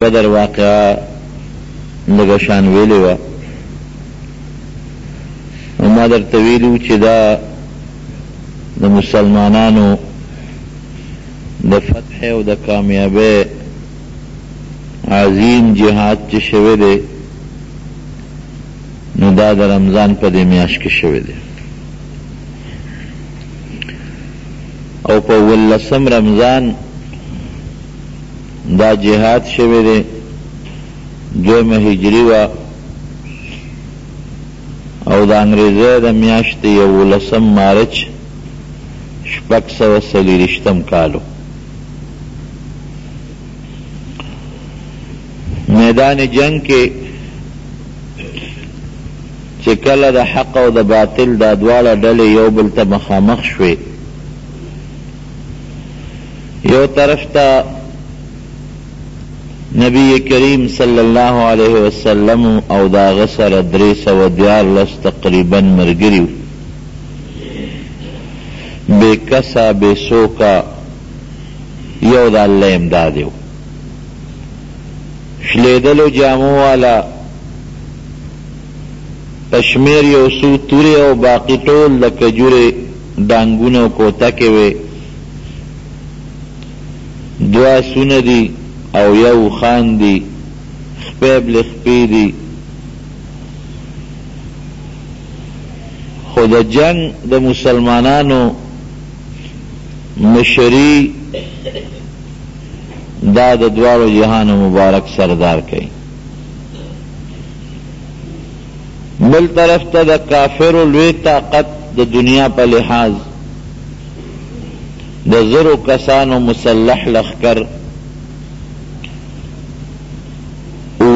بدر واقعا لگشان ویلی و ما در طویلو چی دا مسلمانانو دا فتح و دا کامیابی عظیم جهاد چی شوی دی نو دا دا رمضان پا دی میاش کی شوی دی او پا واللسم رمضان دا جهاد شوی دی دویم هجری و او دا انگریزی دا میاشت یولسم مارچ شپږ سوه څلېرویشتم کالو میدان جنگ کې چې کله د حق او د باطل دا دواړه ډلې یو بل ته مخامخ شوې یو طرف ته نبی کریم صلی اللہ علیہ وسلم او دا غسر 314 تقریبا مرگریو بے کسا بے سوکا یو دا اللہ امدادیو شلیدلو جامو والا پشمیر یو سو توری او باقی ټول د کجورې ډانګونه کوتکې وې دوا سونه دي او یو خان دی خپیب لخپی دی خود جنگ د مسلمانانو مشری دا د دوارو جهان مبارک سردار کئی بل طرف تا د کافر لوی طاقت د دنیا په لحاظ د زرو کسانو مسلح لخکر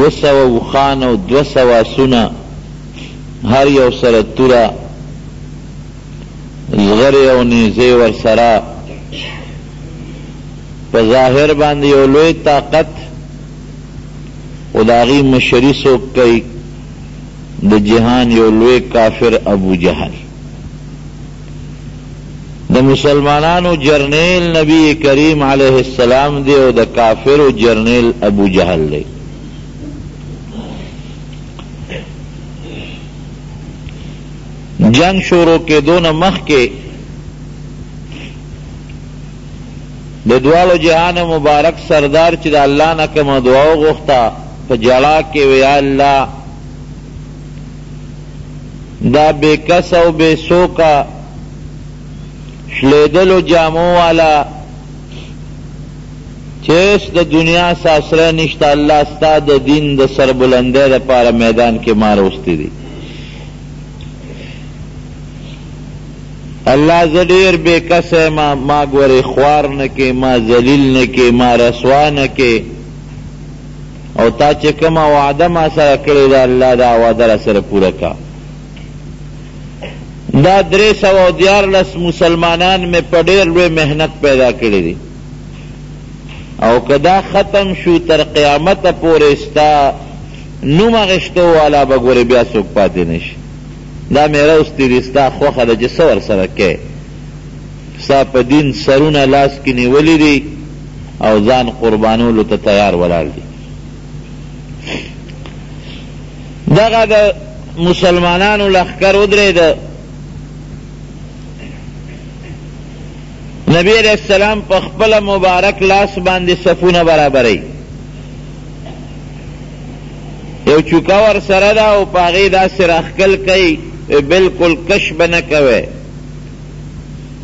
وسو خان او 200 سونه هر یو سره توره زغر او نیزه ور سره په ظاهر باندې یو لوی طاقت او داغي مشری څوک کوي د جهان یو لوی کافر ابو جهل د مسلمانانو جرنیل نبی کریم علیه السلام دی او د کافر جرنیل ابو جهل دی جنگ شروع کے دون مخ کے د دوالو جہان مبارک سردار چې د الله نه کوم دعا وغوښته په جړا کې ویا الله دا بے کس او بے سوکا شلیدلو جامو والا چیس د دنیا ساسره نشته الله ستا د دین د سربلندۍ لپاره میدان کې ما راوستی دی اللہ زدیر بے کس ہے ما گوری خوار نکے ما ذلیل نکے ما رسوا نکے او تا چکما وعدہ ما سر کردی دا اللہ دا وعدہ سر پورا کا دا 314 مسلمانان میں پڑیر لوی محنت پیدا کردی او کدا ختم شو تر قیامت پورستا نوم غشتو والا بگوری بیا سوک پاتے نشی دا میرا استیرستا خوخه د جسور سره کې ستا په دین سرونه لاس کې نیولې دي او ځان قربانولو ته تیار ولاړ دي دغه د مسلمانانو لښکر ودرېد نبی علیہ السلام په خپل مبارک لاس باندې صفونه برابرې یو چوکا ور سره دا او پاغې داسې راښکل کوي بالکل کشف نه کوي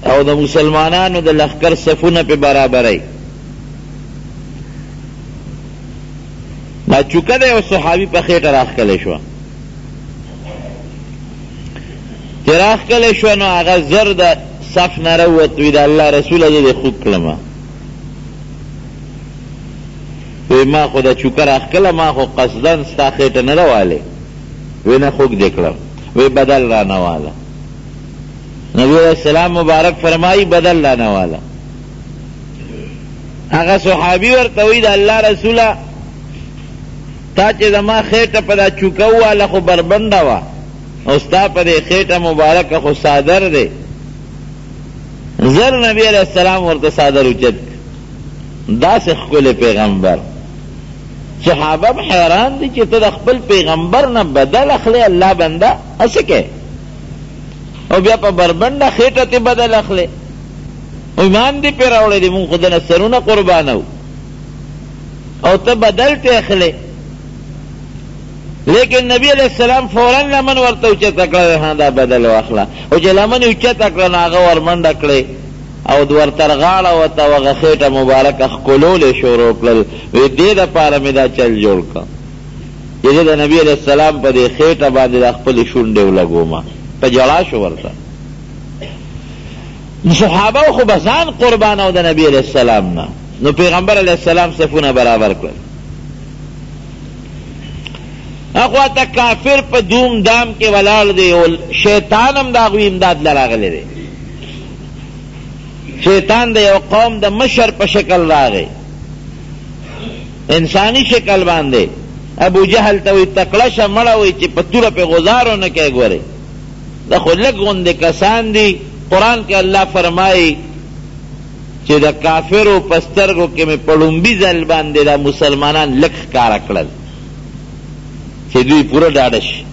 او د مسلمانانو د لښکر صفونه په برابرۍ دا چوکه د یو صحابي په خېټه راښکلی شوه چې راښکلی شوه نو هغه زر د صف نه راووت وي د الله رسوله زه دې خوږ کړمه وی ما خو د چوکه راښکله ما خو قصدن ستا خېټه نه راوالی وی نه خوږ دې کړم وی بدل رانا والا نبی علیہ السلام مبارک فرمائی بدل رانا والا اگا صحابی ورطوی دا اللہ رسولا تا چه زما خیٹا پا دا چوکو والا خو بربنده وا استا پا دے خیٹا مبارک خو صادر دے زر نبی علیہ السلام ورطا صادر اچت دا سے خکل پیغمبر صحابه حیران دي چې ته د خپل پیغمبر نه بدل اخلي الله بنده هسې کې او بیا په بربنډه خېټه ته بدل اخلي ایمان دې پې راوړی دی مونږ خو د نه سرونه قربانو او ته بدل ته اخلي لیکن نبی علیہ السلام فوراً لمن ورته اوچته کړه ها دا بدل واخله او چې لمن یې اوچته کړه نو هغه ورمنډه کړې او ورتر غاړه ورته هغه خېټه مبارکه ښکلولې شروع کړل وی دې دپاره مې دا چل جوړ کړه چې زه د نبي علیہ السلام په دې خېټه باندې د خپلې شونډې ولګومه په ژړا شو ورته صحابه خو به ځان قربانه او د نبي علیہ السلام نه نو پیغمبر علیہ السلام صفونه برابر کړل اخواته کافر په دوم دام کې ولاړ دی او شیطان هم د هغوی امداد له راغلی دی شیطان د یو قوم د مشر په شکل راغی انسانی شکل باندې ابو جهل ته وی تکړه شه مړه وی چې په توره پې غزارو نه کوي ګورې دا خو لږ غوندې کسان دي قرآن کې الله فرمایي چې د کافرو په سترګو کې مې په لومبي ځل باندې دا مسلمانان لږ ښکاره کړل چې دوی پوره ډاډه شي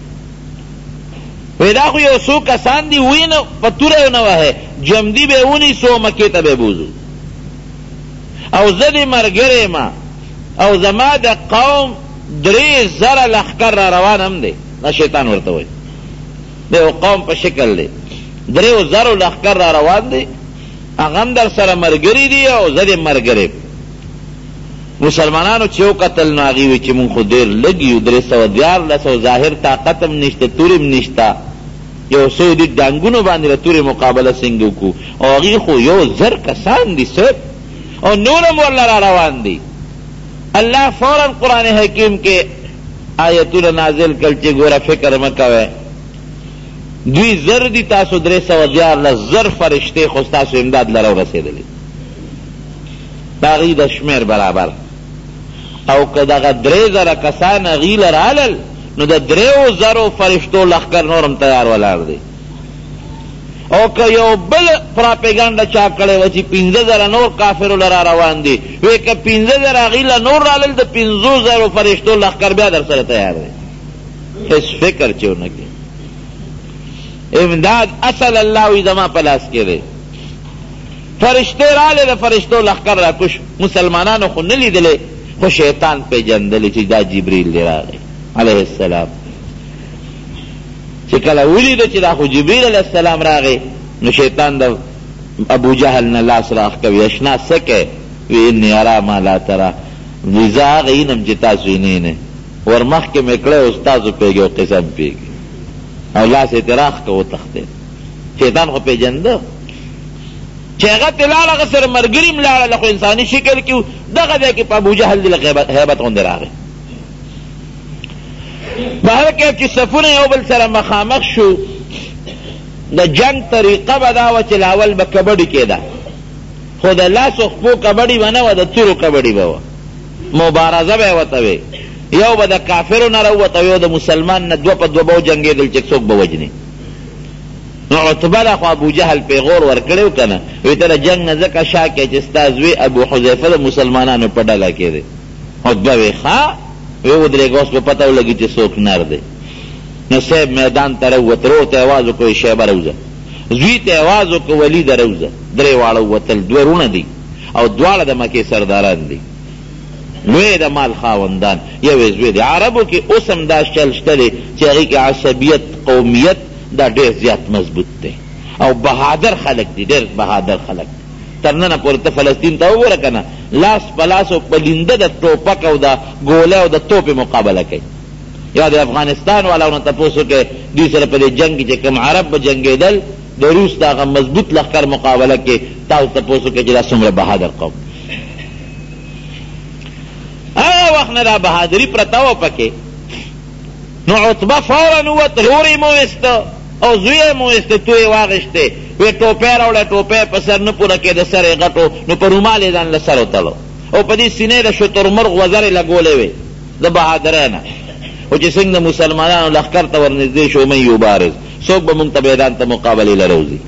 وی دا خو یو څو کسان دي وی نه په توره یې نه وهې جمدي به یې ونیسو مکې ته به یې بوځو او زه دې ملګری ما او زما د قوم 3,000 لښکر را روان هم دی دا شیطان ورته وایي د یو قوم په شکل دی 3,000 لښکر را روان دی هغه هم در سره ملګري دي او زه دې ملګری مسلمانانو چې وکتل نو هغې وی چې مونږ خو ډېر لږ یو 314 ظاهر طاقت هم نشته تورې هم نشته یو څو دي ډانګونو باندې د تورې مقابله څنګه وکړو او هغې خو 1,000 کسان دي صرف او نور هم ورله را روان دي الله فوراً قرآن حکیم کې آیتونه نازل کړل چې ګوره فکر مه کوئ دوی زر دي تاسو 314 زر فرشتې خو ستاسو امداد لره ورسېدلي د هغې د شمېر برابر او که دغه 3,000 کسان هغې له رالل نو د 3,000 فرشتو لښکر نور هم تیار ولاړ دی او که یو بل پراپیګانډه چا کړی وه چې 15,000 نور کافرو له را روان دي وی که 15,000 هغې له نور رالل د 50,000 فرشتو لښکر بیا در سره تیار دی هېڅ فکر چې ونه کړي امداد اصل الله وی زما په لاس کې دی فرشتے راله د فرشتو لښکر را کوش مسلمانانو خو نه لیدلی خو شیطان پیژندلی چې دا جبریل دی راغی علیه السلام چې کله ولیده چې دا خو جبریل علیه السلام راغی نو شیطان د ابو جهل نه لاس راخ کوي اشنا څه کوې وی انی ارا ما لا ترا وی زه هغه اینم چې تاسو یې نه یې ورمخکې مې کړی او ستاسو پوهېږي او قسم پوهېږي او لاس یې ترې راخ که وتښتېد شیطان خو پیژنده چې هغه ته لاړ هغه سره ملګري هم لاړل خو انساني شکل کې دغه ځای کې په ابوجهل دې هیبت غوندې راغی بهر کې چې صفونه یو بل سره مخامخ شو د جنگ طریقه به دا وه چې لاول به کبډي کېده خو د لاسو خپو کبډي به نه وه د تورو کبډي به وه مبارزه به یې ورته وې یو به د کافرو نه راووته یو د مسلمان نه 2 په 2 به وجنګېدل چې څوک به وجني نو عتبه له خو ابوجهل پیغور ورکړی و که نه وی ته د جنګ نه ځکه شا کې چې ستا زوی ابو حذیفه د مسلمانانو په ډله کې دی عتبه وی ښه وی ودرېږه اوس به پته ولګي چې څوک نر دی نو صاحب میدان ته راووت رو ته یې اواز وکړو شیبه راوځه زوی ته یې اواز وکړو ولیده راوځه 3 واړه ووتل 2 وروڼه دي او دواړه د مکې سرداران دي لوی د مال خاوندان یو یې زوی دی عربو کې اوس هم دا چل شته دی چې هغې کې عصبیت قومیت دا ډېر زیات مضبوط دی او بهادر خلک دي ډېر بهادر خلک تر ننه پورې ته فلسطین ته وګوره که نه لاس په لاس او په لینده د ټوپک او د ګولۍ او د توپې مقابله کوي یا د افغانستان والاو نه تپوس وکړئ دوی سره په دې جنګ کې چې کوم عرب به جنګېدل د روس د هغه مضبوط لښکر مقابله کې تاسو تپوس وکړئ چې دا څومره بهادر قوم هغه وخت نه دا بهادري پرته وه پکې نو عتبه فورا ووت رور یې مویسته او زوی یې مویسته تو یې واغېشتې وی ټوپی راوړه ټوپی په سر نه پوره کېده سر یې غټو نو په رومال یې ځان له سر وتړو او په دې سینې د شترمرغ وزر یې لګولې وې د بهادرۍ نه او چې څنګه د مسلمانانو لښکر ته ورنږدې شو من یبارز څوک به مونږ ته میدان ته مقابلې له روځي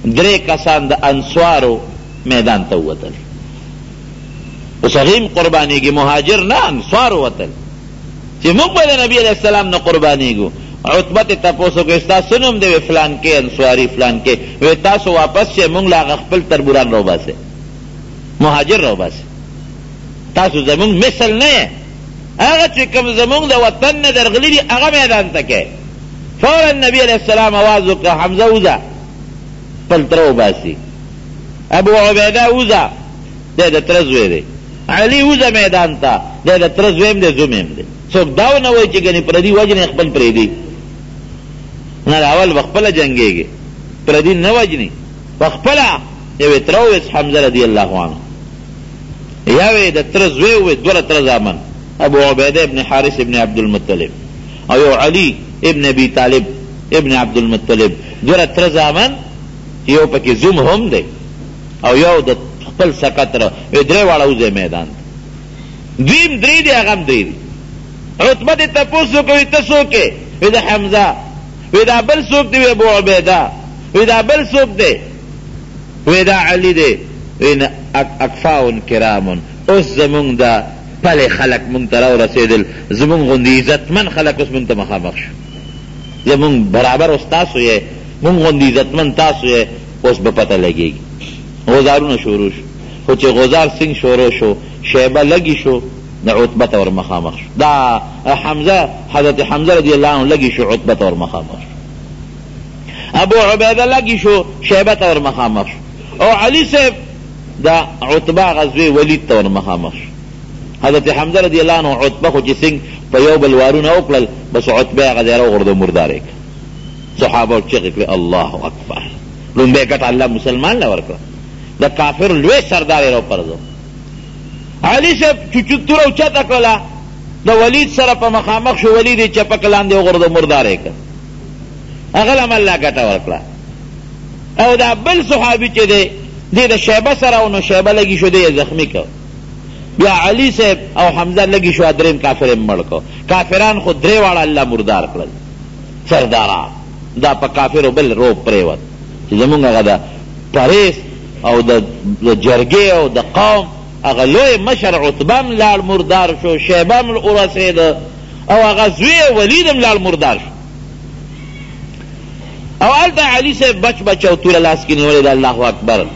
3 کسان د انصارو میدان ته ووتل اوس هغیم قربانیږي، مهاجر نه انصار وتل چې موږ به د نبی علیہ السلام نه قربانیږو. عتبه ته تپوس وکړ ستا څه نوم دی؟ فلان کې انصاري فلان کې. وی تاسو واپس چې موږ له هغه خپل تربوران راوباسئ، مهاجر راوباسئ، تاسو زمونږ مثل نه یې. هغه چې کوم زمونږ د وطن نه درغلي دي هغه میدان ته کې. فورا نبی علیہ السلام آواز وکړه حمزه وځه خپل تره وباسي، ابو عبیده وځه دی د تره زوی دی، علي وځه میدان ته دی د تره زویم دی زوم یم دی. څوک دا ونه وایي چې ګنې پردي وجنې خپل پرېږدي، نه اول به خپله جنګېږي، پردي نه وجني په خپله. یو تره وویس حمزه رضی الله عنه، یو د تره زوی وویس، دوه تره زامن ابو عبیده ابن حارث ابن عبدالمطلب او یو علی ابن ابی طالب ابن عبدالمطلب، دوه تره زامن، یو پکې زوم هم دی او یو د خپل سکتره. درې واړه وځي میدان دویم درې دی هغه هم درې دی. عتبه دې تپوس وکړي ته څوک یې؟ وی د حمزه. وی دا بل څوک دی؟ وی ابو عبیده. وی دا بل څوک دی؟ وی دا علی دی. وی اکفاون کرامون، اوس زمونږ دا پلې خلک مونږ ته راورسېدل، زمونږ غوندې عزتمن خلک اوس مونږ ته مخامخ شو، زمونږ برابر اوس تاسو یې، مونږ غوندې عزتمن تاسو یې، اوس به پته لګېږي. غزارونه شروع شو، خو چې غزار سنگ شروع شو شیبه لګي شو د عتبه ته ور مخامخ شو. دا حمزه حضرت حمزه رضی الله عنه لګي شو عتبه ته ور مخامخ شو، ابو عبیده لګي شو شیبه ته ور مخامخ شو، او علي صاحب دا عتبه غزوی ولید ته ور مخامخ شو. حضرت حمزه رضی الله عنه عتبه خو چې څنګه په یو بل وارونه وکړل، بس عتبه هغه ځای راوغورځو مردار یې کړ. صحابه چغې کړې الله اکبر، لومبۍ ګټه الله مسلمان له ورکړه، د کافر لوی سردار یې راوپرځو. علي صاحب چوچو توره اوچته کړله، د ولید سره په مخامخ شو، ولید یې چپکه لاندې وغورځو مردار یې کړ، هغه له هم الله ګټه ورکړه. او دا بل صحابي چې دی دی د شیبه سره و، نو شیبه لګي شو، دی یې زخمي کړ. بیا علي صاحب او حمزه لګي شو، دریم کافر یې مړ کړ. کافران خو درې واړه الله مردار کړل سرداران، دا په کافرو بل روب پرېوت چې زمونږ هغه د پریس او د جرګې او د قوم هغه لوی مشر عتبه هم لاړ مردار شو، شیبه هم ورسېده، او هغه زوی ولید هم لاړ مردار شو. او هلته علي صاحب بچ او توره لاس کې نیولې ده، الله اکبر.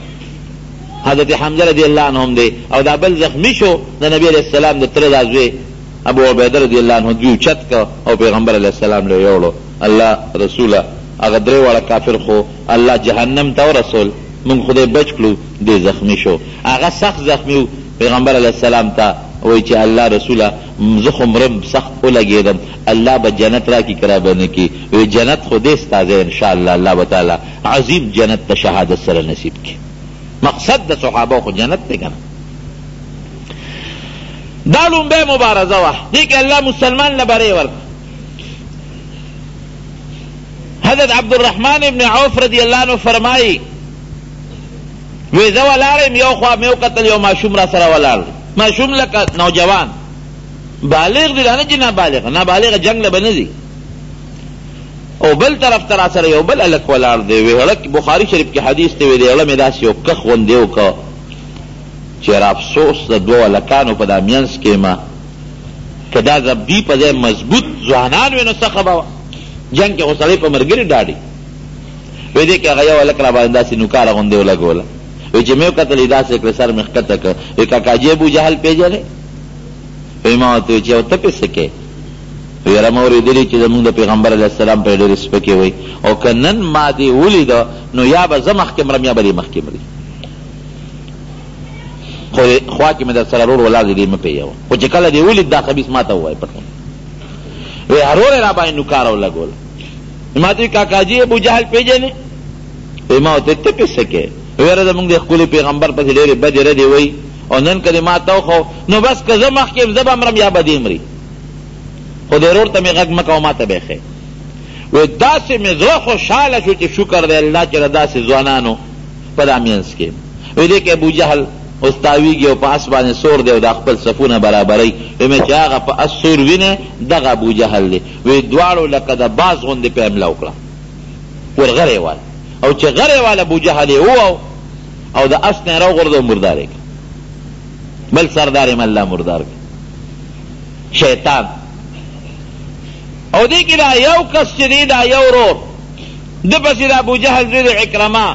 حضرت حمزه رضی الله عنه هم دی، او دا بل زخمی شو، د نبی علیہ السلام د تره دا زوی ابو عبیده رضی الله عنه دوی چت که او پیغمبر علیہ السلام له یوړو، الله رسوله هغه درې واړه کافر خو الله جهنم ته ورسول، مونږ خدای بچ کړو، دی زخمی شو، هغه سخت زخمی و. پیغمبر علیہ السلام ته وایي چې الله رسوله زه خو مرم سخت ولګېدم، الله به جنت را کی کرا به نه کی. وی جنت خو دې ستا ځای انشاءالله الله به تعالی عظیم جنت ته شهادت سره نصیب کی. مقصد د صحابه خو جنت دی کنه. دا لومبۍ مبارزه وه، دې کې الله مسلمان له بری ورکړ. حضرت عبدالرحمن ابن عوف رضی الله عنه فرمایي وی زه ولاړم، یو خوا مې وکتل یو ماشوم را سره ولاړ دی، ماشوم لکه نوجوان، بالغ دی نه چې نابالغ جنګ له به نه ځي، او بل طرف ته را سره یو بل هلک ولاړ دی. وی هلک بخاري شریف کې حدیث دی، وی دی هغه مې داسې یو کخ غوندې وکړه چې افسوس د دوو هلکانو په دا منځ کې ما که دا زبدي په ځای مضبوط ځوانان وی نو څه خبره وه، جنګ کې خو سړی په ملګري ډاډي. وی دی کې هغه یو هلک را باندې داسې نوکاره غوندې ولګوله، وی چې مې وکتل داسې کړه سر مې ښکته کړ. وی کاکاجي ابو جهل پیژنې؟ وی ما ورته وی چې او ته پې څه کې؟ وی یاره ما اورېدلي چې زمونږ د پیغمبر علیه السلام پرې ډېرې سپکې وی، او که نن ما دې ولیده نو یا به زه مخکې مرم یا به دې مخکې مري، خو خوا کې مې در سره رور ولاړ دی دې مه پېژوه، خو چې کله دې ولید دا خبیث ما ته ووایه پټ. وی هرور یې را باندې نوکاره ولګوله. ما ته وی کاکاجي ابو جهل پیژنې؟ وی ما ورته ته پې څه کې؟ ویره زمونږ د ښکلي پیغمبر پسې ډېرې بدې ردې وی، او نن که دې ما ته وخو نو بس که زه مخکې یم زه به مرم یا به دې مري، خو دې ورور ته مې غږ مه کوه ما ته به یې ښې. وی داسې مې زړه خوشحاله شو چې شکر دی الله چې د داسې ځوانانو په دا منځ کې. وی دې کې ابو جهل اوس تاویږي او په اس باندې سور دی او دا خپل صفونه برابروي. وی مې چې هغه په اس سور وینې دغه ابو جهل دی. وی دواړو لکه د باز غوندې په حمله وکړه، ورغړې وال، او چې غړې وال ابو جهل یې ووو او د اس نه یې راوغورځو مردار یې کړ. بل سردار م اللہ مردار کی شیطان. او دی کی دا یو کس چی دا یو رور دا پسی دا ابو جہل زید عکرمہ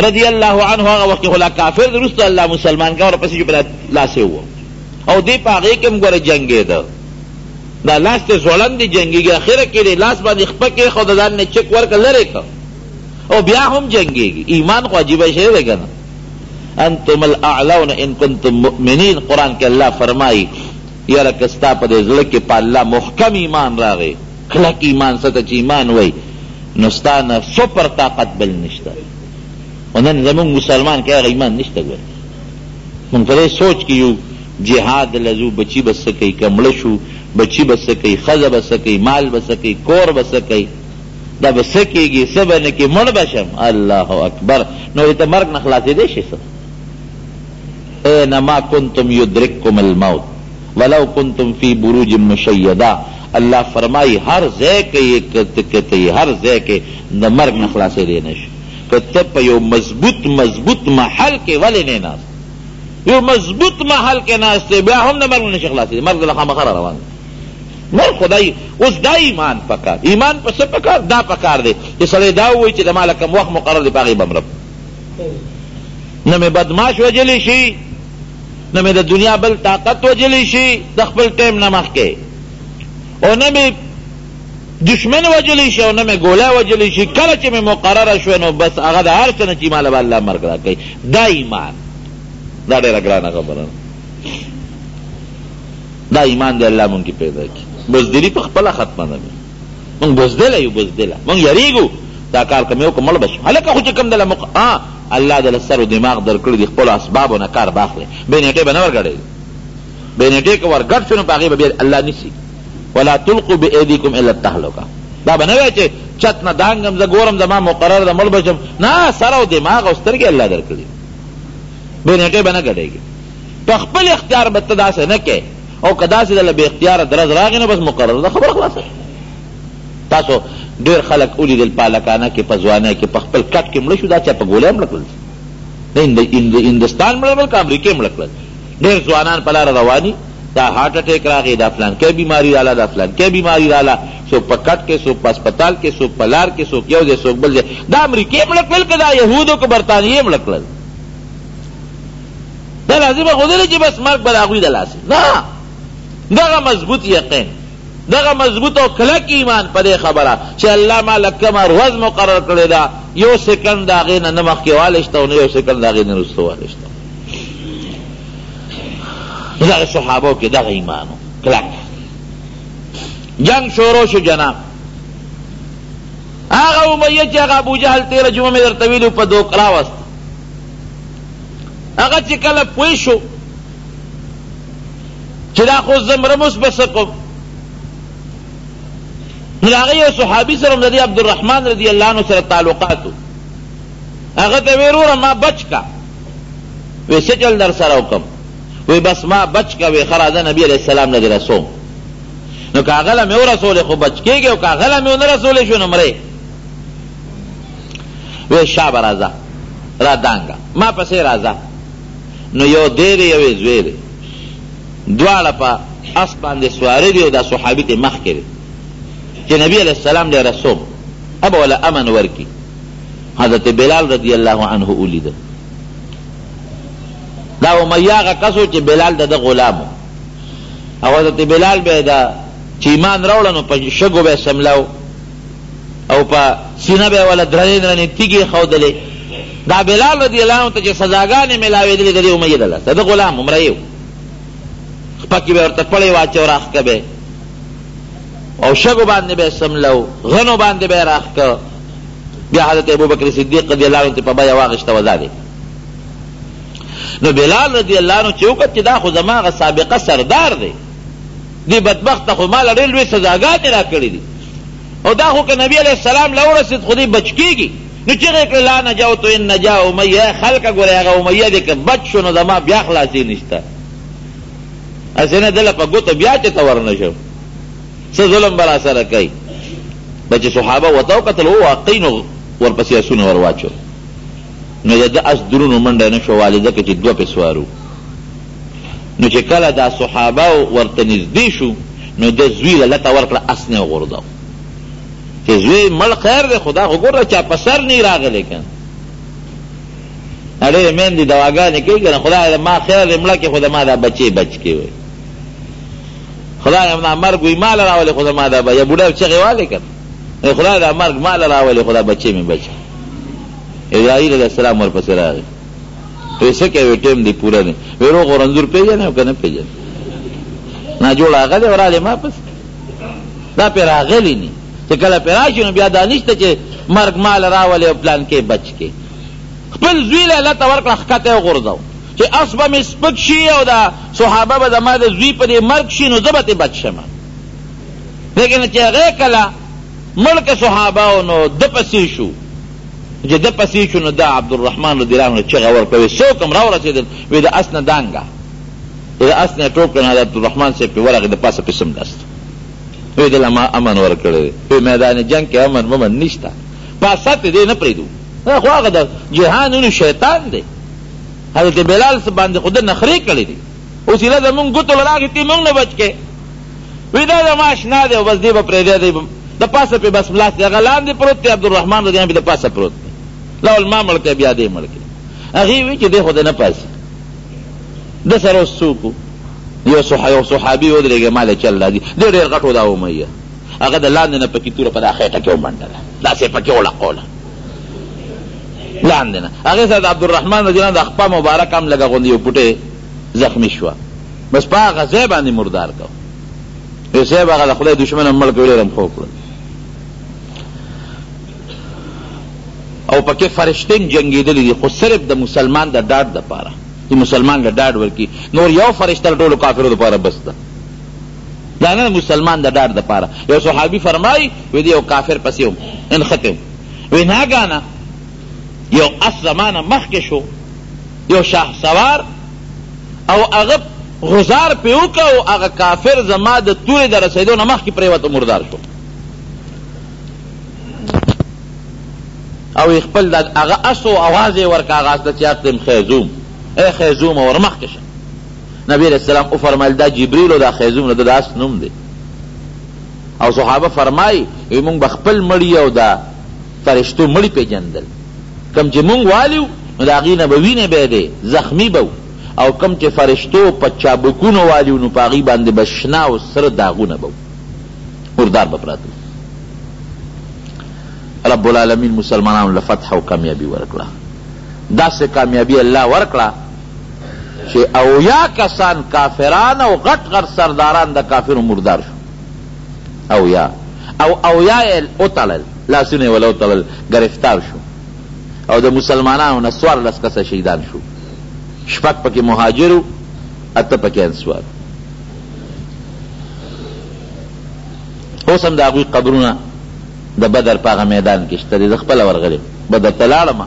رضی اللہ عنہ آغا وقتی خلا کافر دا رسول اللہ مسلمان کا اور پسی جو پلا لاسے ہوا او دی پاگی کم گور جنگی دا لاس تے زولن دی جنگی گی اخیر کی دی لاس با دی خپکی خود دان نے چک ورکا لرے کا او بیا ہم جنگی گی. ایمان کو عجیبہ شہر ہے گا انتم الاعلون ان کنتم مؤمنین. قرآن کے اللہ فرمائی یا رکستا پا دے ذلک پا اللہ محکم ایمان را گئے کلک ایمان ستچ ایمان وی نستانا سپر طاقت بل نشتا ونن زمان مسلمان کیا ایمان نشتا گئے من فرے سوچ کیو جہاد لزو بچی بس سکی کمڑشو بچی بس سکی خز بس سکی مال بس سکی کور بس سکی دا بس سکی گی سبن کی مڑ بشم. اللہ اکبر. نو ایتا مرگ نخلاصی دیشی سب اینما کنتم یدرککم الموت ولو کنتم فی بروج مشیدہ. اللہ فرمائی ہر زے کے یہ ہر زے کے مرگ نخلاصی دینش کتب یو مضبوط محل کے ولی نیناس یو مضبوط محل کے ناستے بیا ہم نے مرگ نشی خلاصی مرگ لخوا مخرا روان مر خدای اس دا ایمان پکار ایمان پس پکار دا پکار دے کہ سڑے دا ہوئی چی دا مالا کم وقت مقرر دے پاگی بمرب نمی بدماش وجلی شی نمی دا دنیا بل طاقت وجلی شی دخبل ٹیم نمخ کے او نمی دشمن وجلی شی او نمی گولا وجلی شی کلچ میں مقرر شوینو بس آغا دا ہر سنچ ایمان با اللہ مرگ را کئی دا ایمان دا دیر اگرانا خبرن دا ایمان دے اللہ من کی پیدا کی. بزدلی پا خپلا ختمہ نمی من بزدل یو بزدل من یریگو دا کار کمیو کو مل بشو حلکا خوچ کم دل اللہ دل سر و دماغ در کردی خپل اسباب و نکار باخلے بینیٹے بنور گڑے بینیٹے کو ور گڑ شنو پاگی ببیر اللہ نسی ولا تلقو بی ایدیکم الا التحلقہ دا بنوے چے چت نا دانگم زگورم زمان مقرر دا مل بشم نا سر و دماغ استر کے اللہ در کردی بینیٹے بنا گڑے گی تو خپل اختیار بتدا سے نکے او کدا سے دل بے اختیار درز راغی نو بس مقرر دا خبر خلاص تاسو ډیر خلق اولی دل پالکانا کې پزوانه کې پخپل کټ کې مړ شو دا چا په ګولې مړکل نه هندستان مړ کا امریکا مړکل ډیر ځوانان په لار رواني دا هارت اٹیک راغی دا فلان کې بیماری رااله دا فلان کې بیماری رااله سو په کټ کې سو په هسپتال کې سو په لار کې سو یو دې سو بل دا امریکا مړکل کدا يهودو کو برتانیې مړکل دا لازم غوډل چې بس مرګ بلاغوی دلاسه نه دغه مضبوط یقین دغه مضبوط او کلک ایمان په دې خبره چې الله مالک کما روز مقرر کړی دا یو سکند داغه نه مخ کې والشته او یو سکند داغه نه رسو والشته دغه صحابه کې دغه ایمانو کلک. جنگ شروع شو جناب هغه امیه چې هغه ابو جهل 13 جمعه مې درته ویلو په دوکرا واست هغه چې کله پوه شو چې دا خو زمرموس بسقم نو هغه یو صحابي سره د عبدالرحمن رضی الله عنه سره تعلقاتو هغه ته ویروره ما بچ کا وی څه چل در سره وکم وی بس ما بچ کا وی خراده نبی علیہ السلام نه رسوم نو کاغله مې رسول خو بچ کېږي او کاغله مې نه رسول شو نو مړې وی شاب راځه را دانګه ما پسې راځه نو یو دیر یو زویر دواړه په اس باندې سواری دی او دا صحابي ته مخ کړي چې نبی علیہ السلام دې رسوم ابا ولا امن ورکی حضرت بلال رضی اللہ عنہ اولید دا امیاغا کسو چې بلال دا غلامو او حضرت بلال به دا چې ایمان راوړنو په شګو به سملاو او په سینه به ولا درنې درنې تیږي خودلې دا بلال رضی اللہ عنہ ته چې سزاګانې ملاوېدلې د امیه دلته دا غلام عمره پکی به ورته پړې واچو راخ کبه او شګو باندې به سملو غنو باندې به راخ ک بیا حضرت ابوبکر صدیق رضی الله عنه په بیا واغشته وزاده نو بلال رضی الله عنه چوکت چې دا خو زماغه سابقه سردار دی دی بدبخت خو مال ډېر لوی سزاګات را کړې دي او دا خو ک نبی علیہ السلام لورسید خو دې بچ کیږي نو چې لا نجاوت ان نجا امیہ خلق ګورې هغه امیہ دې ک بچ شنو زما بیا خلاصي نشته اسنه دل په ګوت بیا چې تور نشو څه ظلم برا سره کوي بچ صحابه وتاو قتل هو واقعینو ورپسې اسونه ور واچو نو د اس درونو منډه نشو والده کې چې دوه په سوارو نو چې کله دا صحابه ورته نږدې شو نو د زوی له لته ورکړه اس نه وغورځاو چې زوی مړ خیر دی خدا خو ګوره چا په سر نه راغلی که ډېرې میندې دواګانې کوي که نه خدای ما خیر دی مړه کې خو د ما دا بچې بچ کې وی خدای دا مرګ وی ما له راولې خو د ما دا یا بوډا چغې والې که نه خدای دا مرګ ما له راولې خو دا بچې مې بچ اسرائیل علیه السلام ورپسې راغی وی څه کوې ټیم دی پوره دی وی روغ و رنځور پېژنې او که نه پېژنې ناجوړ راغلی ورالې ما پس دا پې راغلی نی چې کله پې راشي نو بیا دا نشته چې مرګ مال راولې او پلان کې بچ کې خپل زوی له الله ته ورکړه ښکته یې وغورځاو چې اس به مې سپک شي او دا صحابه به زما د زوی په دې مرګ شي نو زه به ترې بچ شم لیکن چې هغې کله مړ که صحابه نو ده پسې شو چې ده پسې شو نو دا عبدالرحمن رضی الله عنه چغه ورکړه څوک هم راورسېدل وی د اس نه دانګه د اس نه ټوپ کړه د عبدالرحمن صاحب پې ورغې د پاسه پې سمدست وی دله ما امن ورکړی دی وی میدان جنگ کې امن ممن نشته پاسه ته دې نه پرېږدو خو هغه د جهان ونو شیطان دی حضرت بلال باندې خو ده نخرې کړی دي اوس ایله زمونږ ګوتو له راغې تی مونږ نه بچ کې وی دا زما اشنا دی او بس دې به پرېږدی دی د پاسه پې بس ملاس دی هغه لاندې پروت دی عبدالرحمن رضی الله د پاسه پروت دی لاول ما مړ کړی بیا دې مړ کړي هغې وی چې دی خو د نه پاسي ده سره اوس څوک یو صحابي ودرېږي ما له چل راځي دی ډېر غټ و دا امیه هغه د لاندې نه پکې توره په دا خېټه کې ومنډله داسې پکې وړقوله لاندې نه هغې سره د عبدالرحمن رضی الله د خپه مبارک هم لږه غوندې یو پوټې زخمي شوه بس په هغه ځای باندې مردار کو یو صاحب هغه د خدای دشمن هم مړ کړو ډېر هم ښه وکړل او پکې فرشتې جنګېدلي دي خو صرف د مسلمان د ډاډ دپاره چې مسلمان له ډاډ ورکړي نور یو فرشته له ټولو کافرو دپاره بس ده دا نه مسلمان د ډاډ دپاره یو صحابي فرمایي وی د یو کافر پسې وم انخته وم وی ناګانه یو اس زمانه مخکې شو یو شاه سوار او هغه غزار پې وکړه او هغه کافر زما د تورې د رسېدو نه مخکې پرېوته مردار شو او خپل هغه اسو اواز یې ورکړه هغه اس ته چې اقدم خیزوم ای خیزوم ور مخکې شه نبی علیه السلام وفرمیل دا جبریل او دا خیزوم د اس نوم دی او صحابه فرمایي وی مونږ به خپل مړي او دا فرشتو مړي پېژندل کم چې مونږ والیو نو د هغې نه به وینې به دی زخمي به او کم چې فرشتو په چابکونو والیو نو په هغې باندې به شنه او سره داغونه به مردار به پراته رب العالمین مسلمانانو له فتح او کامیابي ورکړه داسې کامیابي الله ورکړه چې اویا کسان کافران او غټ غټ سرداران د کافرو مردار شو اویا یې وتړل لاسونه یې وله وتړل گرفتار شو او د مسلمانانو نه 14 کسه شهیدان شو 6 پکې مهاجرو 8 پکې انصار اوس هم د هغوی قبرونه د بدر په هغه میدان کې شته دي زه خپله ورغلی بدر ته لاړم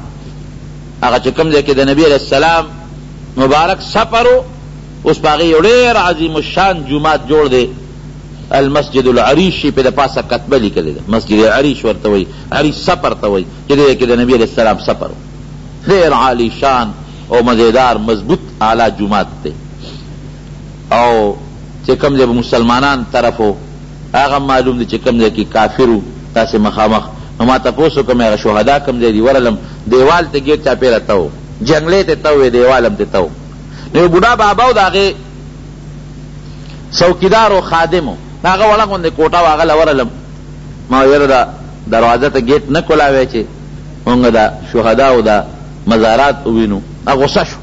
هغه چې کوم ځای کې د نبي علیه السلام مبارک سفر و اوس په هغې یو ډېر عظیم الشان جومات جوړ دی المسجد العریشي په د پاسه کتبه لیکلې ده مسجد عریش ورته وایي عریش سفر ته وایي چې دې کې د نبي علیه السلام سفر و ډېر عالی شان او مزیدار مضبوط اعلی جومات دی او چې کوم ځای به مسلمانان طرف و هغه معلوم دی چې کوم ځای کې کافر و تاسې مخامخ نو ما تپوس وکړم هغه شهدا کوم ځای دي ورلم دیوال ته ګیر چاپېره ته و جنګلې ته ته وې دیوال هم ته ته و نو یو بوډا بابا و د هغې څوکیدار و خادم و هغه وړه غوندې کوټه و هغه له ورلم ما یاره دا دروازه ته ګیټ نه کولاوی چې مونږ د شهداو د مزارات ووینو هغه غصه شو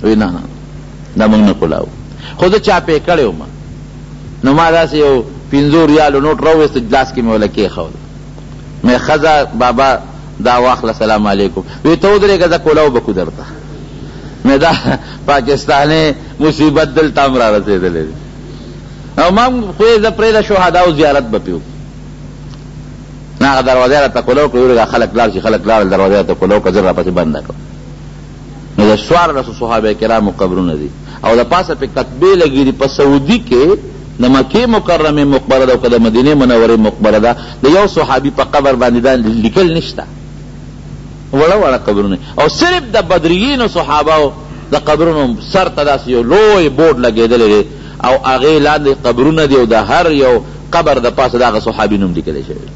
وی نه دا مونږ نه کولاو خو زه چاپې کړی وم نو ما داسې یو 50 ریالو نوټ راوویسته ګلاس کې مې وله کېښود مې ښځه بابا دا واخله سلام علیکم وی ته ودرېږه زه کولاو به کو درته مې دا پاکستاني مصیبت دلته هم را رسېدلی دی او ما خو یې زه پرېږده شهداو زیارت به پې نه هغه دروازه یې راته کولاو کړه ورېږه خلک لاړ شي خلک لاړل دروازه یې راته کولاو کړه زر راپسې بنده کړه نو د 14 صحابه کرامو قبرونه دي او د پاسه پې کتبې لګېدي په سعودي کې د مکې مکرمې مقبره ده او که د مدینې منورې مقبره ده د یو صحابي په قبر باندې دا لیکل نشته وړه وړه قبرونه او صرف د بدریینو صحابهو د قبرونو سر ته داسې یو لوی بورډ لګېدلی دی او هغې لاندې قبرونه دي او د هر یو قبر د پاسه د هغه صحابي نوم لیکلی شوی.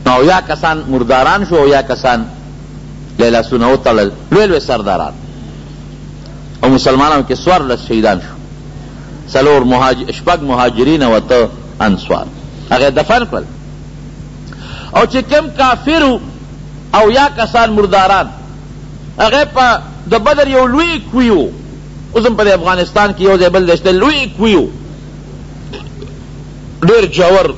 او یا کسان مرداران شو او یا کسان لاسونه وتړل، لوی لوی سرداران. او مسلمانانو کې 14 شهیدان شو، 4 مهاجرین او 8 انصار هغه دفن کړل. او چې کوم کافرو او یا کسان مرداران هغه په د بدر یو لوی کویو، اوس هم په افغانستان کې یو ځای بل دی شته لوی کویو ډېر ژور،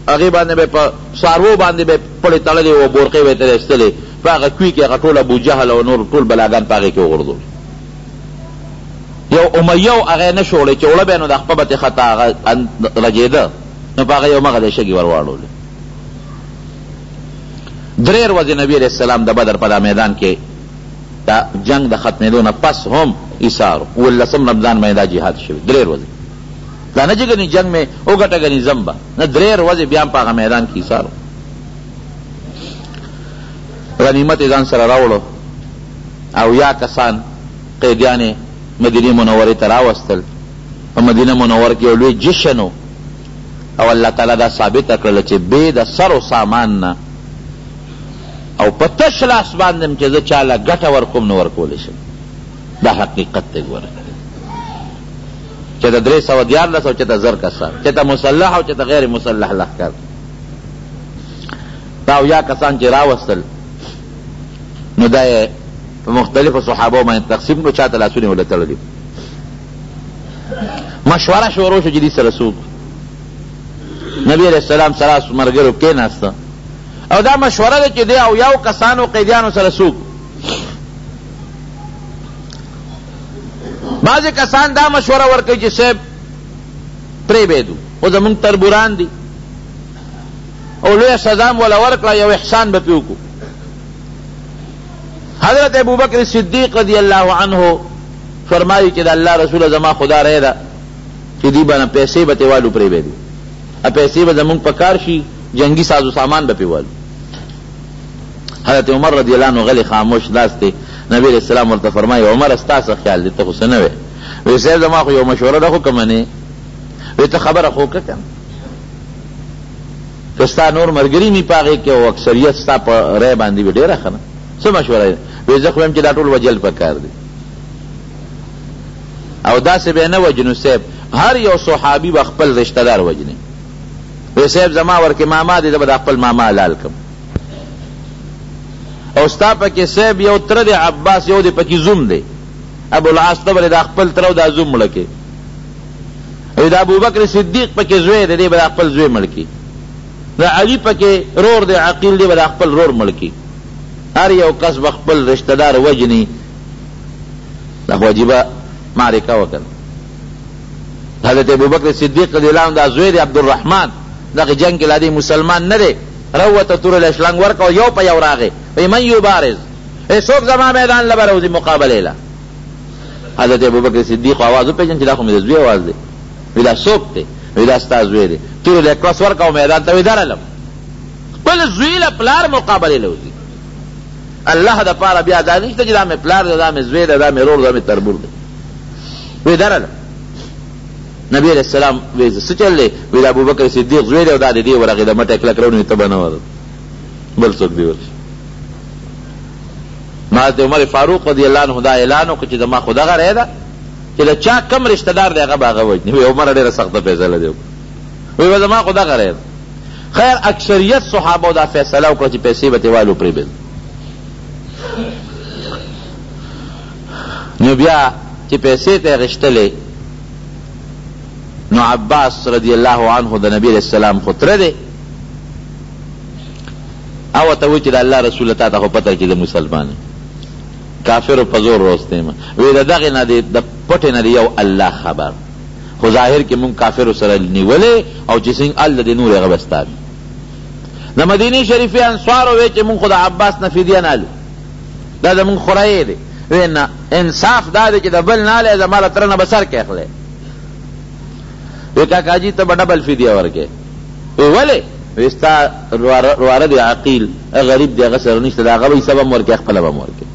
هغې باندې به په څاروو باندې به پړې تړلې وه، بورقې به یې ترې ایستلې، په هغه کوي کې هغه ټول ابوجهل او نور ټول بلاګان په هغې کې وغورځول. یو امیه و هغه نه شوړی چې وړه به یې نو د خپه خطا هغه رجېده، نو په هغه یو مغه د شګې ور واړولې. 3 ورځې نبي علیه السلام د بدر په دا میدان کې دا جنگ د ختمېدو نه پس هم ایثار 19 رمضان باندې دا جهاد شوی. 3 ورځې دا نه چې ګنې جنگ مې وګټه ګنې ځم به نه، 3 ورځې بیا هم په هغه میدان کې ایثار. غنیمت یې ځان سره راوړو او یا کسان قیدیان یې مدینې منورې ته راوستل. په مدینه منور کې یو لوی جشن و او الله تعالی دا ثابته کړله چې بې د سر و سامان نه او په تش لاس باندې چې زه چاله ګټه ورکوم نه ورکولی شم. دا حقیقت دی ګوره، چې د 314 او چې د 1000 کسان، چې د مسلح او چې د غیر مسلح لښکر. دا او یا کسان چې راوستل نو دا یې په مختلفو صحابو باندې تقسیم کړو، چاته لاسونه ورله تړلي. مشوره شروع شو چې دې سره څوک. نبي علیه السلام سره ملګرو کېناسته او دا مشوره ده چې دی او یو کسانو قیدیانو سره څوک. بعضې کسان دا مشوره ورکوي چې صاحب پرېږدو، خو زمونږ تربوران دي او لویه سزا م وله ورکړه، یو احسان به پې وکړو. حضرت ابوبکر صدیق رضی الله عنه فرمایي چې د الله رسول زما خدا رای ده چې دوی به پیسې به تېوالو پرېږدي، پیسې به زمونږ په کار شي، جنگی ساز و سامان به پېوالو. حضرت عمر رضی الله عنه غلی خاموش ناست دی. نبی علیہ السلام ورته فرمایي عمر ستا څه خیال دی، ته خو څه نه وې؟ وی صاحب زما خو یو مشوره ده خو که منې؟ وی ته خبره خو وکړه که نه، که ستا نور ملګري مې په هغې کې او اکثریت ستا په رای باندې وي ډېره ښه نه. څه مشوره ده؟ وی زه خو وایم چې دا ټول وجل په کار دی. او داسې به یې نه وجنو صاحب، هر یو صحابي به خپل رشته دار وجني. وی صاحب زما ورکې ماما دی، زه به دا خپل ماما حلال کړم. او ستا پکې صاحب یو تره دی عباس، یو دی پکې زوم دی ابوالعاص، ته به دا خپل تره او دا زوم مړه کړې. وی دا ابوبکر صدیق پکې زوی دی، دی به دا خپل زوی مړ کړي. دا علي پکې رور دی عقیل، دی به دا خپل رور مړ کړي. هر یو کس به خپل رشته دار وجني. دا واجبه معرکه وکړه. حضرت ابوبکر صدیق رضی الله عنه دا زوی دی عبدالرحمن، دغه جنگ کې لا دی مسلمان نه دی، روته تور الاشلنګ ورکړه، یو په یو راغی. وی من یبارز، څوک زما میدان له به راوځي مقابلې له. حضرت ابوبکر صدیق آواز وپېژند چې دا خو مې د زوی آواز دی. وی دا څوک دی؟ وی دا ستا زوی دی. تور له کړس ورکړه میدان ته، وی درلم خپل زوی له پلار مقابلې له وځي. الله د پاره بیا دا نشته چې دا مې پلار دی، دا مې زوی دی، دا مې رور، دا مې تربور دی. وی درلم. نبی علیہ السلام وی څه چل دی؟ وی د ابوبکر صدیق زوی دی او دا د دې ورغې د مټه کلک راونی ته به نه ور بل څوک دی ورشي. حضرت عمر فاروق رضی الله عنه دا اعلان وکړ چې زما خو دغه رای ده چې له چا کم رشته دار دی هغه به هغه وجني. وی عمر ډېره سخته فیصله دی وکړه. وی زما خو دغه رای ده. خیر اکثریت صحابو دا فیصله وکړه چې پیسې به تېوالو پرېږدي. نو بیا چې پیسې ته غشتلې نو عباس رضی الله عنه د نبی علیہ السلام خطره دی او ته وی چې د الله رسول تا ته خو پته چې د مسلمان کافرو په زور روستی ما. وی د دغې نه دی د پټې نه دی یو الله خبر، خو ظاهر کې مونږ کافرو سره نیولې او چې څنګه الله د نور هغه به ستا وي. د مدینې شریفې انصارو وی چې مونږ خو د عباس نه فدیه نه الو، دا زمونږ خورایې دی. وی نه، انصاف دا دی چې د بل نه الی زما له تره نه به سر کې اخلی. وی کاکا جي ته به ډبل فدیه ورکې. وی ولې؟ وستا رواره دی عقیل غریب دی هغه سره نشته د هغه به حساب هم ورکړي خپله به هم ورکړي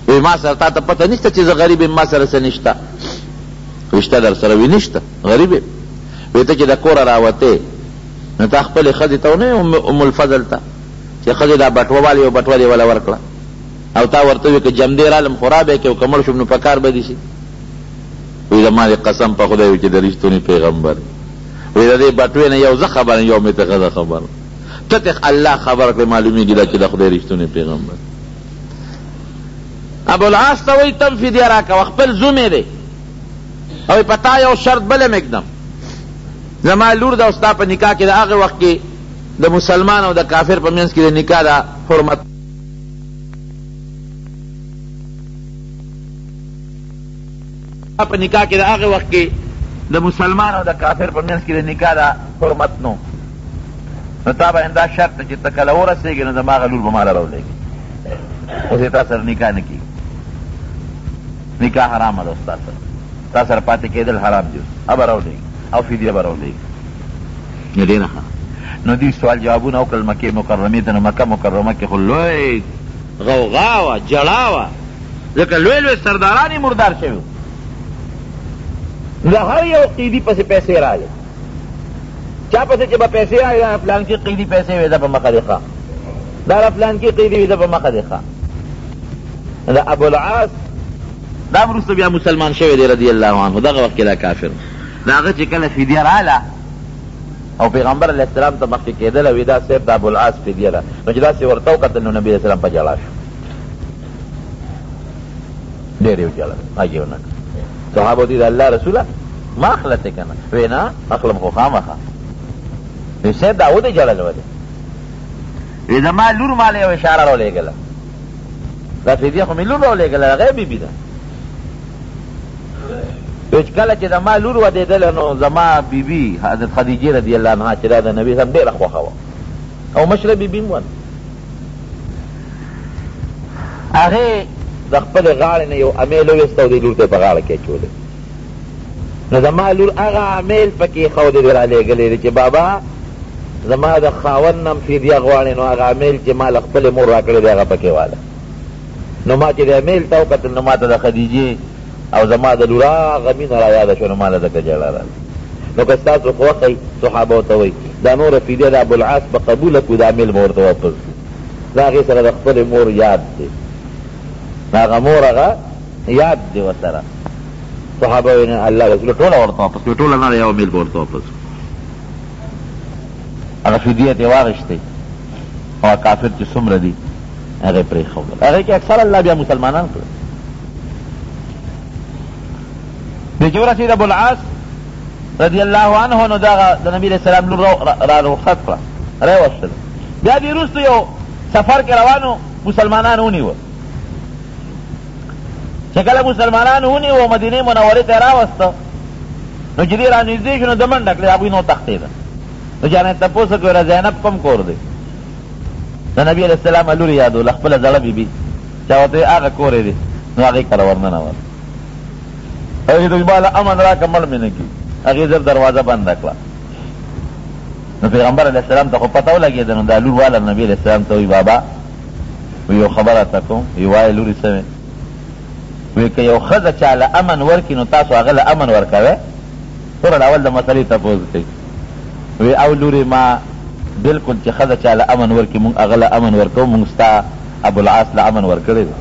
وی ما سره تا ته پته نشته چې زه غریب یم ما سره څه نشته رشته در سره وي نشته غریب یم وی ته چې د کوره راوتې نو تا خپلې ښځې ته ونه ام الفضل ته چې ښځې دا بټوه والې او بټوه دې وله ورکړه او تا ورته وی که جمدې رالم خو رابې کې او که مړ شوم نو په کار به دې شي وی زما دې قسم په خدای وي چې د رښتوني پیغمبر وی د دې بټوې نه یو زه خبر یو مې ته ښځه خبر ته ته الله خبر کړې معلومېږي دا چې د خدای رښتونی پیغمبر ابوالعاص ته وایي تم فدیه راکوه خپل زوم دی او په تا یو شرط بل هم اږدم زما لور ده او ستا په نکاح کې د هغه وخت کې د مسلمان او د کافر په منځ کې د نکاح د حرمت په نکاح کې د هغه وخت کې د مسلمان او د کافر په منځ کې د نکاح د حرمت نو تا باندې دا شرط چې ته کله ورسېږې نو زما هغه لور به ماله راولېږي اوس یې تا سره نکاح نه کېږي نکاح حرامه ده اوس تا سره تا سره پاتې کېدل حرام دي اوس به راولېږي او فدیه به راولېږي نو ډېره ښه نو دوی سوال جوابونه وکړل مکې مکرمې ته نو مکه مکرمه کې خو لوی غوغا وه جړا وه ځکه لوی لوی سرداران یې مردار شوي د هر یو قیدي پسې پیسې راغلې چا پسې چې به پیسې راغلې دا فلان کې قیدي پیسې وې ده په مخه دې ښه دا فلان کې قیدي وې ده په مخه دې ښه د ابوالعاص دا وروسته بیا مسلمان شوی دی رضی الله عنه دغه وخت کې دا کافر د هغه چې کله فدیه راغله او پیغمبر علیه السلام ته مخکې کېدله وی دا صاحب د ابوالعاص فدیه ده نو چې داسې ورته وکتل نو نبي علیه السلام په جړا شو ډېر یې وجړل هغې ونه کړه صحابه دي د الله رسوله ما اخلته که نه وی نه اخلم خو خامخه وی صاحب دا ودې جړل ولې وی زما لور ماله یو اشاره راولېږله دا فدیه خو مې لور راولېږله هغه بیبي ده وی کله چې زما لور ودېدله نو زما بیبي حضرت خدیجې رضی الله عنها چې دا د نبي صاحب ډېره خوښه وه او مشره بیبي هم وه هغې د خپلې غاړې نه یو امیل وویسته او دې لور ته یې په غاړه کې اچولی نو زما لور هغه امیل پکې ایښودی دی رالېږلی دی چې بابا زما د خاوند نه فدیه غواړې نو هغه امیل چې ما له خپلې مور راکړی دی هغه پکې واله نو ما چې د امیل ته وکتل نو ما ته د خدیجې او زما د لور هغه مینه را یاده شوه نو ما له ځکه جړه راغله نو که ستاسو خوښئ صحابه ورته وایي دا نوره فدیه د ابوالعاص به قبوله کړو د امیل به ورته واپس کړو دا هغې سره د خپلې مور یاد دی هغه مور هغه یاد دی ورسره صحابه وایي الله رسول ټوله ورته واپس کړو ټوله نه یو امیل به ورته واپس کړو هغه فدیه ترې واخېستی او کافر چې څومره دي هغه یې پرېښودل هغې کې اکثر الله بیا مسلمانان کړل دې چې ورسېد ابوالعاص رضی الله عنه نو دغه د نبي علیه السلام لور را رخصت کړه راوستله بیا دې وروسته یو سفر کې روانو مسلمانان ونیوه چې کله مسلمانان ونیوه مدینې منورې ته یې راوسته نو چې دې را نږدې شو نو د منډه کړې هغوی نو تښتېده نو چا نه تپوس وکړه زینب کوم کور دی د نبي علیه السلام لور یې یادوله خپله زړه بیبي چا ورته هغه کور یې دی نو هغې کره ورننوت هغې ته ما له امن راکړه مړ مې نه کړي هغې زر دروازه بنده کړه نو پیغمبر علیه السلام ته خو پته ولګېده نو دا لور واله نبي علیه السلام ته وایي بابا یو خبره ته کوم وی وایه لورې څه وې وی که یو ښځه چا له امن ورکړي نو تاسو هغه له امن ورکوئ ټول اول د مسلې تپوس کوي وی او لورې ما بلکل چې ښځه چا له امن ورکړي مونږ هغه له امن ورکوو مونږ ستا ابوالعاص له امن ورکړی دی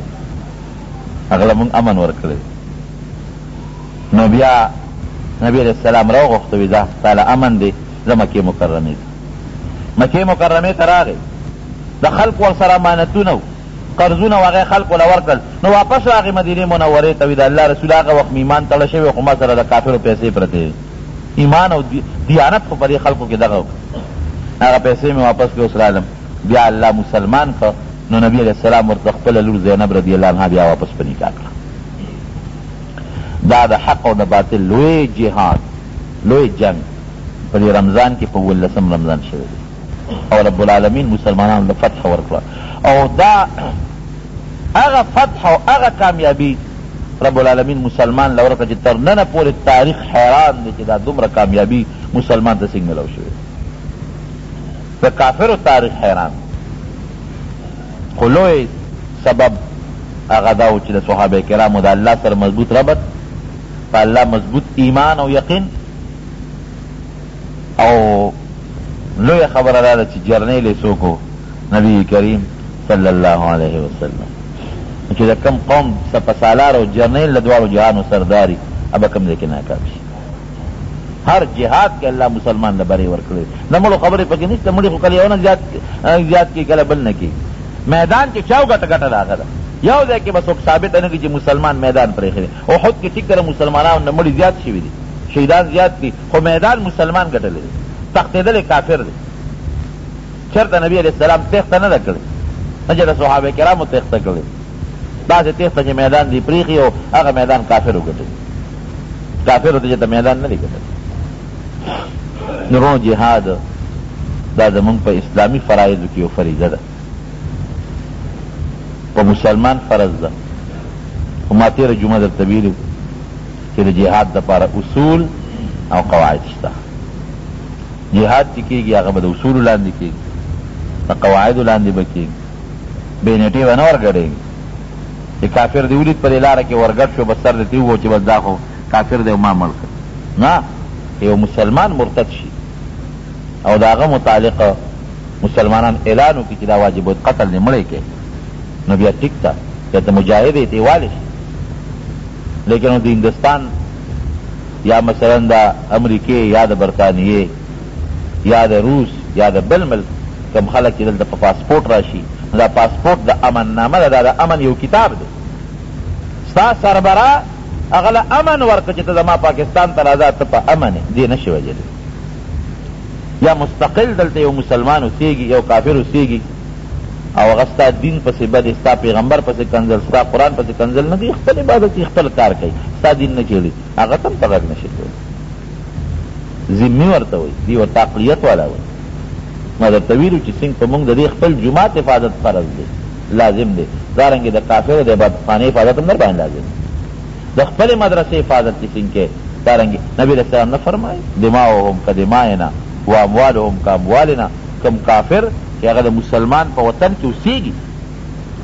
هغه له مونږ امن ورکړی دی نو بیا نبی علیه السلام راوغوښته وی دا ستا له امن دی زه مکې مکرمې ته مکې مکرمې ته راغی د خلکو ورسره امانتونه و قرضونه و هغې خلکو له ورکړل نو واپس راغی مدینې منورې ته وی د الله رسول هغه وخت مې ایمان تړه شوی خو ما سره د کافرو پیسې پرتې ایمان او دیانت خو په دې خلکو کې دغه هغه پیسې مې واپس کړې اوس رالم بیا الله مسلمان کړه نو نبي علیه السلام ورته خپله لور زینب رضی الله عنها بیا واپس په نکاح کړه دا د حق او د باطل لوی جهاد لوی جنگ په دې رمضان کې په 18 رمضان شوی دی او رب العالمین مسلمانانو له فتح ورکړه او دا هغه فتح او هغه کامیابی رب العالمین مسلمان له ورکړه چې تر ننه پورې تاریخ حیران دی چې دا دومره کامیابی مسلمان ته څنګه ملو شوی د کافرو تاریخ حیران. خو لوی سبب هغه دا و چې د صحابه کرامو د الله سره مضبوط ربط، په الله مضبوط ایمان او یقین. او لوی خبره دا ده چې جرنیل یې څوک و؟ نبی کریم صلی الله علیه وسلم، چې د کم قوم سپسالار او جرنیل د دواړو جهانو سرداری ابه کم دی کې ناکام شي. هر جهاد کې الله مسلمان له بری ورکړي. د مړو خبرې پکې نشته، مړي خو کله یو نه زیات کې کله بل نه کې. میدان کې چاو ګټه ګټه راغله ده، یو ځای کې به څوک ثابت نه کړي چې مسلمان میدان پرېښی دی. احد کې ټیک کړه مسلمانانو نه مړي زیات شوي دي، شهیدان زیات دي، خو میدان مسلمان ګټلی دی، تښتېدلی کافر دی. چېرته نبي علیه السلام تېښته نه ده کړې، نه چې د صحابه کرامو تېښته کړې، داسې تېښته چې میدان دی پرېښي او هغه میدان کافرو ګټلی. کافرو ته چې ته میدان نه دی ګټلی. نو جهاد دا زمونږ په اسلامي فرایضو کې یو فریضه ده، په مسلمان فرض ده. خو ما تېره جمعه درته ویلي چې د جهاد دپاره اصول او قواعد شته. جهاد چې کېږي هغه به د اصولو لاندې کېږي، د قواعدو لاندې به کېږي، بې نېټې به نه ورګډېږي. چې کافر دې ولید په دې لاره کې ورګډ شو، بس سر دې ووایو چې بس دا خو کافر دی او ما مړ کړ. نه، یو مسلمان مرتد شي او د هغه متعلقه مسلمانان اعلان وکړي چې دا واجب قتل دې مړی کې، نو بیا ټیک ده، بیا ته مجاهد یې تیوالی شي. لیکن د هندوستان یا مثلا د امریکې یا د برطانیې یا د روس یا د بل ملک کم خلک چې دلته په پاسپورټ راشي، دا پاسپورټ د امن نامه ده، دا د امن یو کتاب دی. ستا سربراه هغه له امن ورکړه چې ته زما پاکستان ته راځه، ته په امن یې، دې نشي وجلی. یا مستقل دلته یو مسلمان اوسېږي، یو کافر اوسېږي او هغه ستا دین پسې بد، ستا پیغمبر پسې کنځل، ستا قرآن پسې کنځل نه کوي، خپل عبادت یې خپل کار کوي، ستا دین نه چېړي، هغه ته هم په غږ نشي کولی. ذمي ورته وایي، دې ورته عقلیت والا وایي. ما درته ویلو چې څنګه په موږ د دې خپل جومات حفاظت فرض دی، لازم دی. دارنګې د کافرو د عبادتخانې حفاظت هم در باندې لازم دی. د خپلې مدرسې حفاظت چې څنګه کوې، دارنګې نبي علیه السلام نه فرمایي دماؤهم کدمائنا و اموالهم کاموالنا. کم کافر چې هغه د مسلمان په وطن کې اوسېږي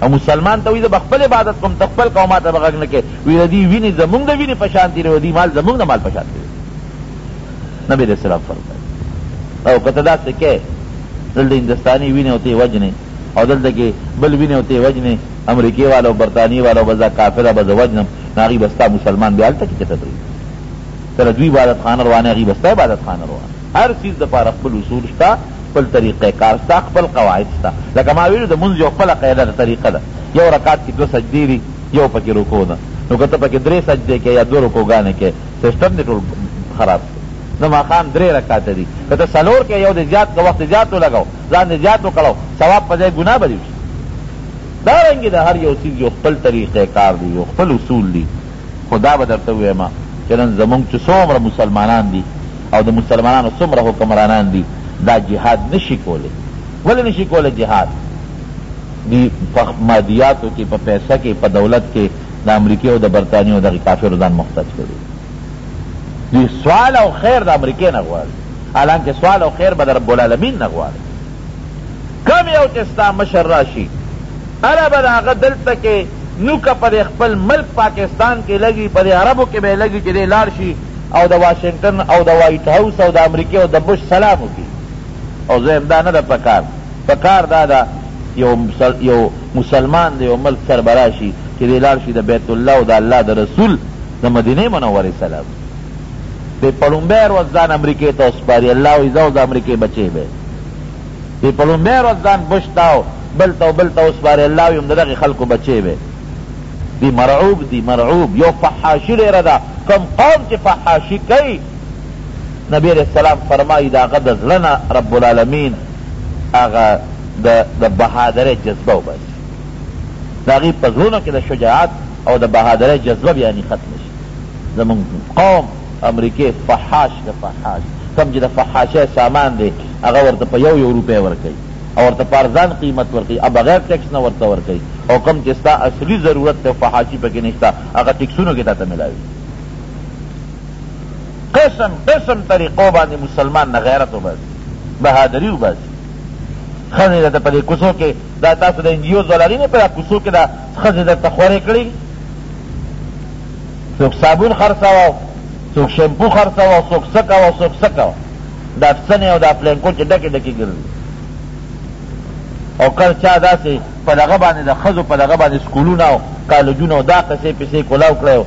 او مسلمان ته وایي زه به خپل عبادت کوم، ته خپل قوم ما ته به غږ نه کوې، وایي د دې وینې زمونږ د وینې په شان دي، د دې مال زمونږ د مال په شان دي. نبي علیه السلام فرمایي. او که ته داسې کوې، دلته هندوستاني وینې او ته یې وجنې، او دلته کې بل وینې او ته یې وجنې، امریکې والا او برطانیې والا به زه کافره به زه وجنم، نو هغوی به ستا مسلمان بیا هلته کې چېرته درېږي. سره دوی عبادت خانه روانې، هغوی به ستا عبادت خانه روانه. هر څیز دپاره خپل اصول شته، خپل طریقه کار شته، خپل قواعد شته. لکه ما ویلو د مونځ یو خپله قاعده ده، طریقه ده. یو رکعت کې 2 سجدې دي، یو پکې رکوع ده. نو که ته پکې 3 سجدې کې یا 2 رکوعګانې کې، سسټم دې ټول خراب شو. نو ماښام 3 رکعته دي، که ته 4 کې یو دې زیات که وخت زیات ولګو، ځان دې زیات وکړو، ثواب په ځای ګناه به دې وشي. دارنګې د هر یو څیز یو خپل طریقه کار دی، یو خپل اصول دي. خدا به درته ووایم چې نن زمونږ چې څومره مسلمانان دي او د مسلمانانو څومره حکمرانان دي، دا جهاد نشي کولی. ولې نشي کولی جهاد؟ دی په مادیاتو کې، په پیسه کې، په دولت کې د امریکې او د برطانیې او دغې کافرو ځان محتاج کړي. دوی سوال او خیر د امریکې نه غواړي، حالانکه سوال او خیر به د رب العالمین نه غواړي. کم یو چې ستا مشر راشي، هله به د هغه دلته کې نوکه په خپل ملک پاکستان کې لګي، په عربو کې به یې لګي چې دی لاړ شي او د واشنگټن او د وایټ هاوس او د امریکې او د بش سلام وکړي. او زه دا نه ده پکار، پکار دا ده یو مسلمان د یو ملک سربراه شي چې دی لاړ شي د بیت الله او د الله د رسول د مدینې منورې سلام. دی په لومبۍ ورځ ځان امریکې ته وسپاري، الله وایي زه او د امریکې بچی به. دی په لومبۍ ورځ ځان بش ته او بل ته او بل ته وسپاري، الله وایي هم د دغې خلکو بچی به. دی مرعوب، دی مرعوب. یو فحاشي ډېره ده. کم قوم چې فحاشي کوي، نبی علیہ السلام فرمایي د هغه د زړه نه رب العالمین هغه د بهادرۍ جذبه وباسي، د هغې په زړونو کې د شجاعت او د بهادرۍ جذبه بیانې ختم شي. زمونږ قوم امریکې فحاش د فحاش، کم چې د فحاشۍ سامان دی هغه ورته په 1 روپۍ ورکوي او ورته په ارزان قیمت ورکوي، او بغیر ټیکس نه ورته ورکوي. او کم چې ستا اصلي ضرورت دی فحاشي پکې نشته، هغه ټیکسونو کې تاته ملاوي. قسم قسم طریقو باندې مسلمان نه غیرت وباسي، بهادري وباسي. ښځې درته په دې کوڅو کې دا تاسو د انجیوز ولري نه په دا کوڅو کې دا ښځې درته خورې کړي څوک صابون خرڅوه څوک شیمپو خرڅوه څوک څه کوه څوک څه کوه دا افسنې او دا پلینکو چې ډکې ډکې ګرځي او کله چا داسې په دغه باندې د ښځو په دغه باندې سکولونه او کالجونه او دا قصې پسې کولاو کړی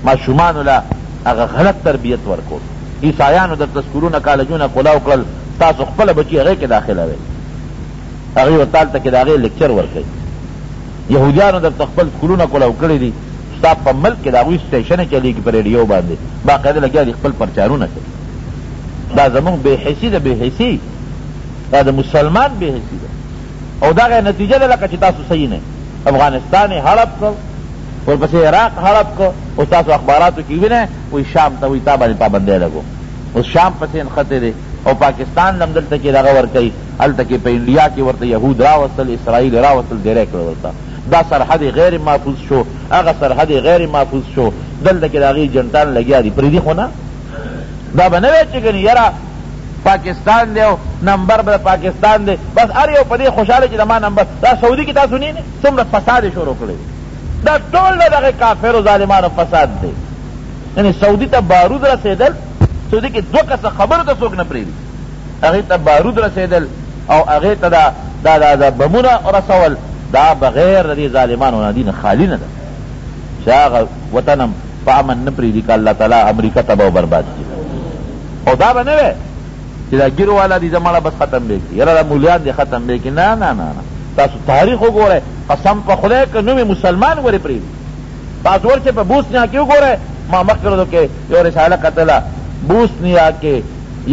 ماشومانو له هغه غلط تربیت ورکول عیسایانو درته سکولونه کالجونه کولاو کړل تاسو خپله بچي هغې کې داخله وی هغې ورته هلته کې د هغې لیکچر ورکوي یهودیانو درته خپل سکولونه کولاو کړي دي ستا په ملک کې د هغوی سټیشنې چلېږي په ریډیو باندې باقاعده لګیا دي خپل پرچارونه کوي دا زمونږ بېحسي ده بېحسي دا د مسلمان بېحسي ده او دغه نتیجه ده لکه چې تاسو صحیح نه افغانستان یې هړپ کړ ورپسې عراق هړپ کړ اوس تاسو اخباراتو کې وینئ وایي شام ته وایي تا باندې پابندی لګو اوس شام پسې نښتې دی او پاکستان هم دلته کې دغه ورکوي هلته کې په انډیا کې ورته یهود راوستل اسرائیل راوستل ډیری کړل ورته دا سرحد غیر محفوظ شو هغه سرحد غیر محفوظ شو دلته کې د هغې جنټان لګیا دي پرېږدي خو نه دا به نه وی چې ګنې یاره پاکستان دی او نمبر به پاکستان دی بس هر یو په دې خوشحاله چې د ما نمبر دا سعودي کې تاسو نه څومره فساد یې شروع کړی دا ټول د دغې کافرو ظالمانو فساد دی یعنې سعودي ته بارود رسېدل سعودي کې دوه کسه خبرو ته څوک نه پرېږدي هغې ته بارود رسېدل او هغې ته دا بمونه رسول دا بغیر د دې ظالمانو نه دي نه خالي نه ده چې هغه وطن هم په امن نه پرېږدي که الله تعالی امریکا تباه و برباد کړي او دا به نه وی چې دا ګیرو والا دي زماړه بس ختم به کړي یاره دا مولیان دي ختم به کړي نه نه نه تاسو تاریخ وګورئ قسم په خدای که نوې مسلمان ورې پرېږدي تاسو ورشئ په بوسنیا کې وګورئ ما مخکې ورځو کې یو رساله کتله بوسنیا کې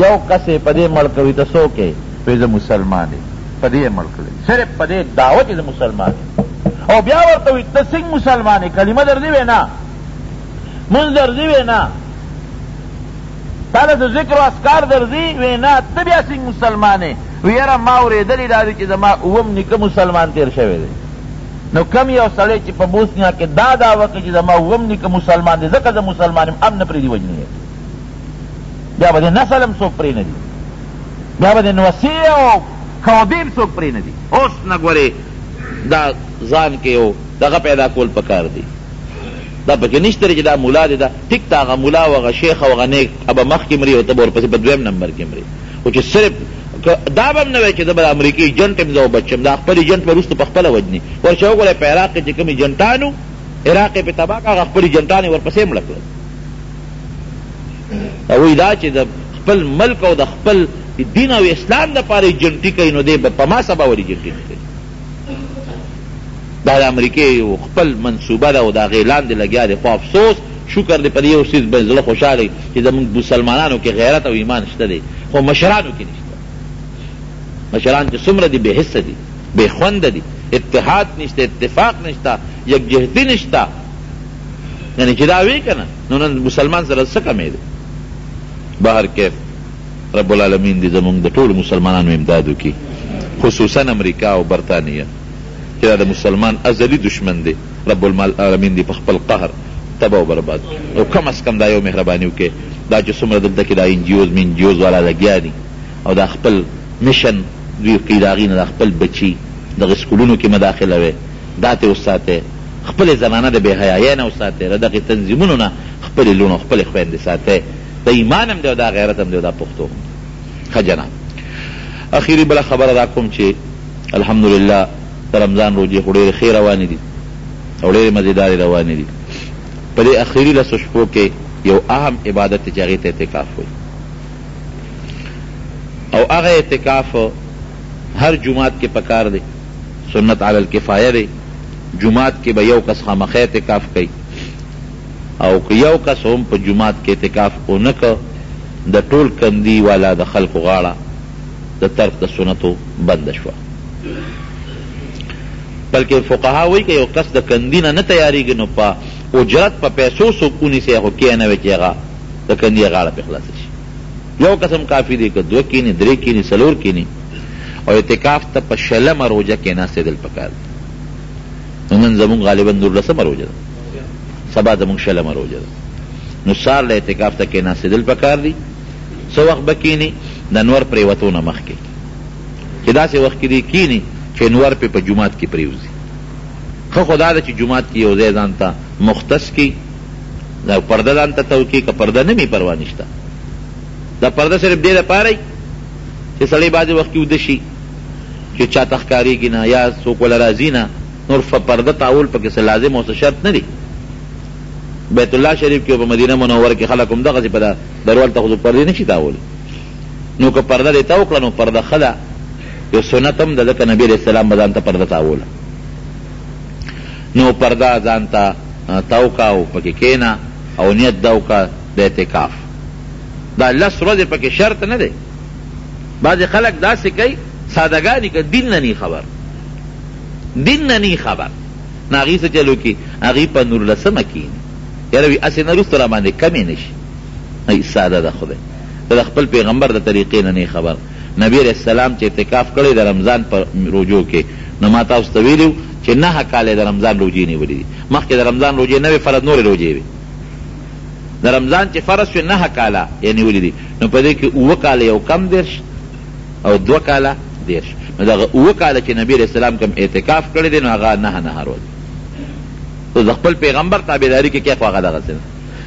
یو کس یې په دې مړ کوي ته څوک یې وایي زه مسلمان یم په دې یې مړ کړی صرف په دې دعوه چې زه مسلمان یم او بیا ورته وایي ته څنګه مسلمان یې کلمه درځي وی نه مونځ درځي وی نه تاله د ذکر و اسکار درځي وی نه ته بیا څنګه مسلمان یې وی یاره ما اورېدلي دا دی چې زما اووم نیکه مسلمان تېر شوی دی نو کم یو سړی چې په بوسنیا کې دا دعوه کوي چې زما اووم نیکه مسلمان دی ځکه زه مسلمان یم هم نه پرېږدي وجنی بیا به د نسل هم څوک پرې نه دي بیا به د نوسې او کوابیم څوک پرې نه دي اوس نه ګورې دا ځان کې یو دغه پیدا کول پکار دی دا پکې نشته چې دا مولا دی دا ټیک ته هغه مولا او هغه شیخ او هغه نیک ابه مخکې مري او ته به ورپسې په دویم نمبر کې مري خو چې صرف دا به هم نه وی چې زه به د امریکې ایجنټ یم زه وبچم دا خپل ایجنټ به وروسته پخپله وجني ورشه وګورئ په عراق کې چې کوم ایجنټانو عراق یې پې تباه کړه هغه خپل ایجنټان یې ورپسې مړه کړل وایي دا چې د خپل ملک او د خپل دین او اسلام دپاره ایجنټي کوي نو دی به په ما سبا ور ایجنټي نه کوي دا د امریکې خپل منصوبه ده او د هغې لاندې لګیا دی خو افسوس شکر دی په دې یو څیز باندې زړه خوشحاله چې زموږ مسلمانانو کې غیرت او ایمان شته دی خو مشرانو کې نشته مشران چې څومره دي بې حسه دي بې خونده دي اتحاد نشته اتفاق نشته یکجهتي نشته یعنې چې دا وی که نه نو نن مسلمان سره څه کمی دی بهر کیف رب العالمین دی زمونږ د ټولو مسلمانانو امداد وکړي خصوصا امریکا او برطانیه چې دا د مسلمان ازلي دشمن دی رب العالمین دی په خپل قهر تباه و برباد او کم از کم دا یو مهرباني وکړي دا چې څومره دلته کې دا انجیوز والا لګیا دي او دا خپل میشن دوی کوي د هغې نه دا خپل بچي دغه سکولونو کې مداخله وی دا ترې وساتئ خپلې زنانه د بې حیایۍ نه وساتئ د دغې تنظیمونو نه خپلې لونو خپلې خویندې ساتئ د ایمان هم دی او دا غیرت هم دی او دا پښتو هم ښه جناب اخیري بله خبره دا کوم چې الحمدلله د رمضان روجې خو ډېرې ښې روانې دي او ډېرې مزېدارې روانې دي په دې اخري لسو شپو کې یو اهم عبادت دی چې هغې ته اعتکاف وایي او هغه اعتکاف هر جماعت کې پکار دی سنت علی الکفایه دی جماعت کې به یو کس خامخا اعتکاف کوي او که یو کس هم په جماعت کې اعتکاف ونه که د ټول کندي والا د خلکو غاړه د طرف د سنتو بنده شوه بلکې فقها وایي که یو کس د کندي نه تیاریږي نو په اجرت په پیسو څوک ونیسي خو کښېنه وی چې هغه د کندي غاړه پې خلاصه شي یو قسم کافی دی که 2 کینی 3 کینی 4 کینی او اعتکاف ته په 6مه روژه کېناستېدل پکار دی نو نن زمونږ غالبا 19مه روژه ده سبا زمونږ 6مه روژه ده نو سار له اعتکاف ته کېناستېدل پکار دی څه وخت به کینی د نور پرېوتو نه مخکې چې داسې وخت کې دی کینی چې انور پې په جومات کې پرېوځي. ښه خو دا ده چې جومات کې یو ځای ځان ته مختص کړي، دا پرده ځان ته تو کړي، که پرده نه وي پروا نشته. دا پرده صرف دې دپاره چې سړی بعضې وخت کې وده شي چې چا ته ښکارېږي نه یا څوک وله راځي نه، نور پرده تعول پکې څه لازم او څه شرط نه دی. بیت الله شریف کې او په مدینه منوره کې خلک هم دغسې په دروال ته خو پردې نه شي تاولی. نو که پرده دې تو کړه نو پرده ښه ده، یو سنت هم ده، ځکه نبي علیه السلام به ځان ته پرده تاوله. نو پرده ځان ته تو کا او پکې کېنه او نیت دا وکړه د اعتکاف. دا 10 ورځې پکې شرط نه دی. بعضې خلک داسې کوي سادهګانې که دین نه نی خبر، دین نه نی خبر، نه هغې څه چلو کي هغې په 19 کښېني. یاره وي هسې نه وروسته را باندې کمې نه شي. ساده ده خدای د خپل پیغمبر د طریقې نه نی خبر. نبی علیہ السلام چې اعتکاف کړی د رمضان په روجو کې، نو ما تاسو ته ویلي چې 9 کاله د رمضان روجې نیولې دي. مخکې د رمضان روجې نه وې، فرض نورې روجې وې. د رمضان چې فرض شوې 9 کاله یې نیولې دي، نو په دې کې 9 کاله یو کم 10 او 2 کاله 10. نو دغه 9 کاله چې نبی علیہ السلام کوم اعتکاف کړی دی نو هغه 9 ورځې. نو د خپل پیغمبر تابعداري کې خو هغه دغسې ده.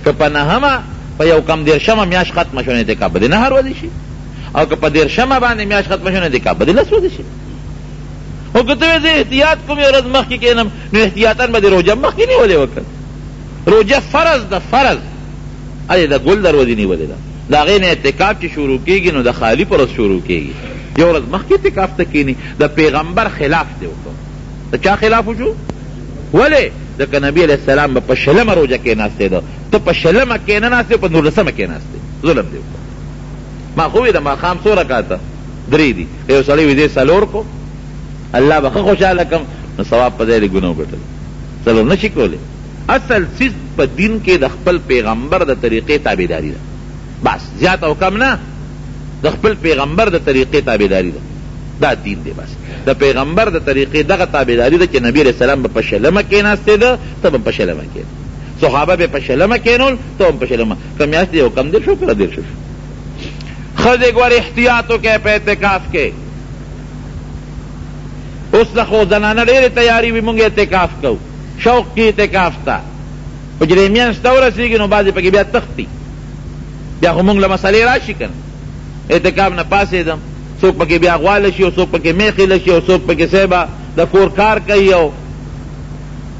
که په 9 په یو کم 10 میاشت ختمه شو نو اعتکاف به دې 9 ورځې شي، او که په 10 باندې میاشت ختمه شو نو اعتکاف به دې 10 ورځې شي. او که ته وایې زه احتیاط کوم یو ورځ مخکې کښېنم، نو احتیاطاً به دې روژه مخکې نیولې وکړه. روژه فرض ده، فرض ادې د ګل دروازې نیولې ده. د هغې نه اعتکاف چې شروع کېږي نو د خالي پر ورځ شروع کېږي. یو ورځ مخکې اعتکاف ته کښېني. د پیغمبر خلاف دی وکړو. د چا خلاف وشو؟ ولې؟ ځکه نبي علیه السلام به په 20 روژه کېناستی ده، ته په 20 کښېنه ناستې، په 19 کښېناستې. ظلم دی وکړو. ما خو وې د ماښام 100 رکعته 3 دي، یو سړی وي دې 4 کو، الله به ښه خوشحاله کړم، نو ثواب په ځای د ګناه وګټل. 4 نه شي کولی. اصل څیز په دین کې د خپل پیغمبر د طریقې تابعداري ده، بس زیات او کم نه. د خپل پیغمبر د طریقې تابعداري ده، دا دین دی. بس د پیغمبر د طریقې دغه تابعداري ده چې نبی علیہ السلام به په 20 کښېناستی ده، ته به په 20 کښېنې، صحابه به په 20 کښېنول، ته هم په 20. که میاشتې یو کم 10 شو که 10 شو. ښځې ګورې احتیاط وکړئ په اعتکاف کې. اوس د خو زنانه ډېرې تیاري وي، مونږ اعتکاف کوو، شوق کې اعتکاف ته حجرې میانځ ته ورسېږي نو بعضې پکې بیا تښتي. بیا خو مونږ له مسلې راشي که نه. اعتکاف نه پاسېدم، څوک پکې بیا غواله شي، او څوک پکې میخېله شي، او څوک پکې صاحبه د کور کار کوي، او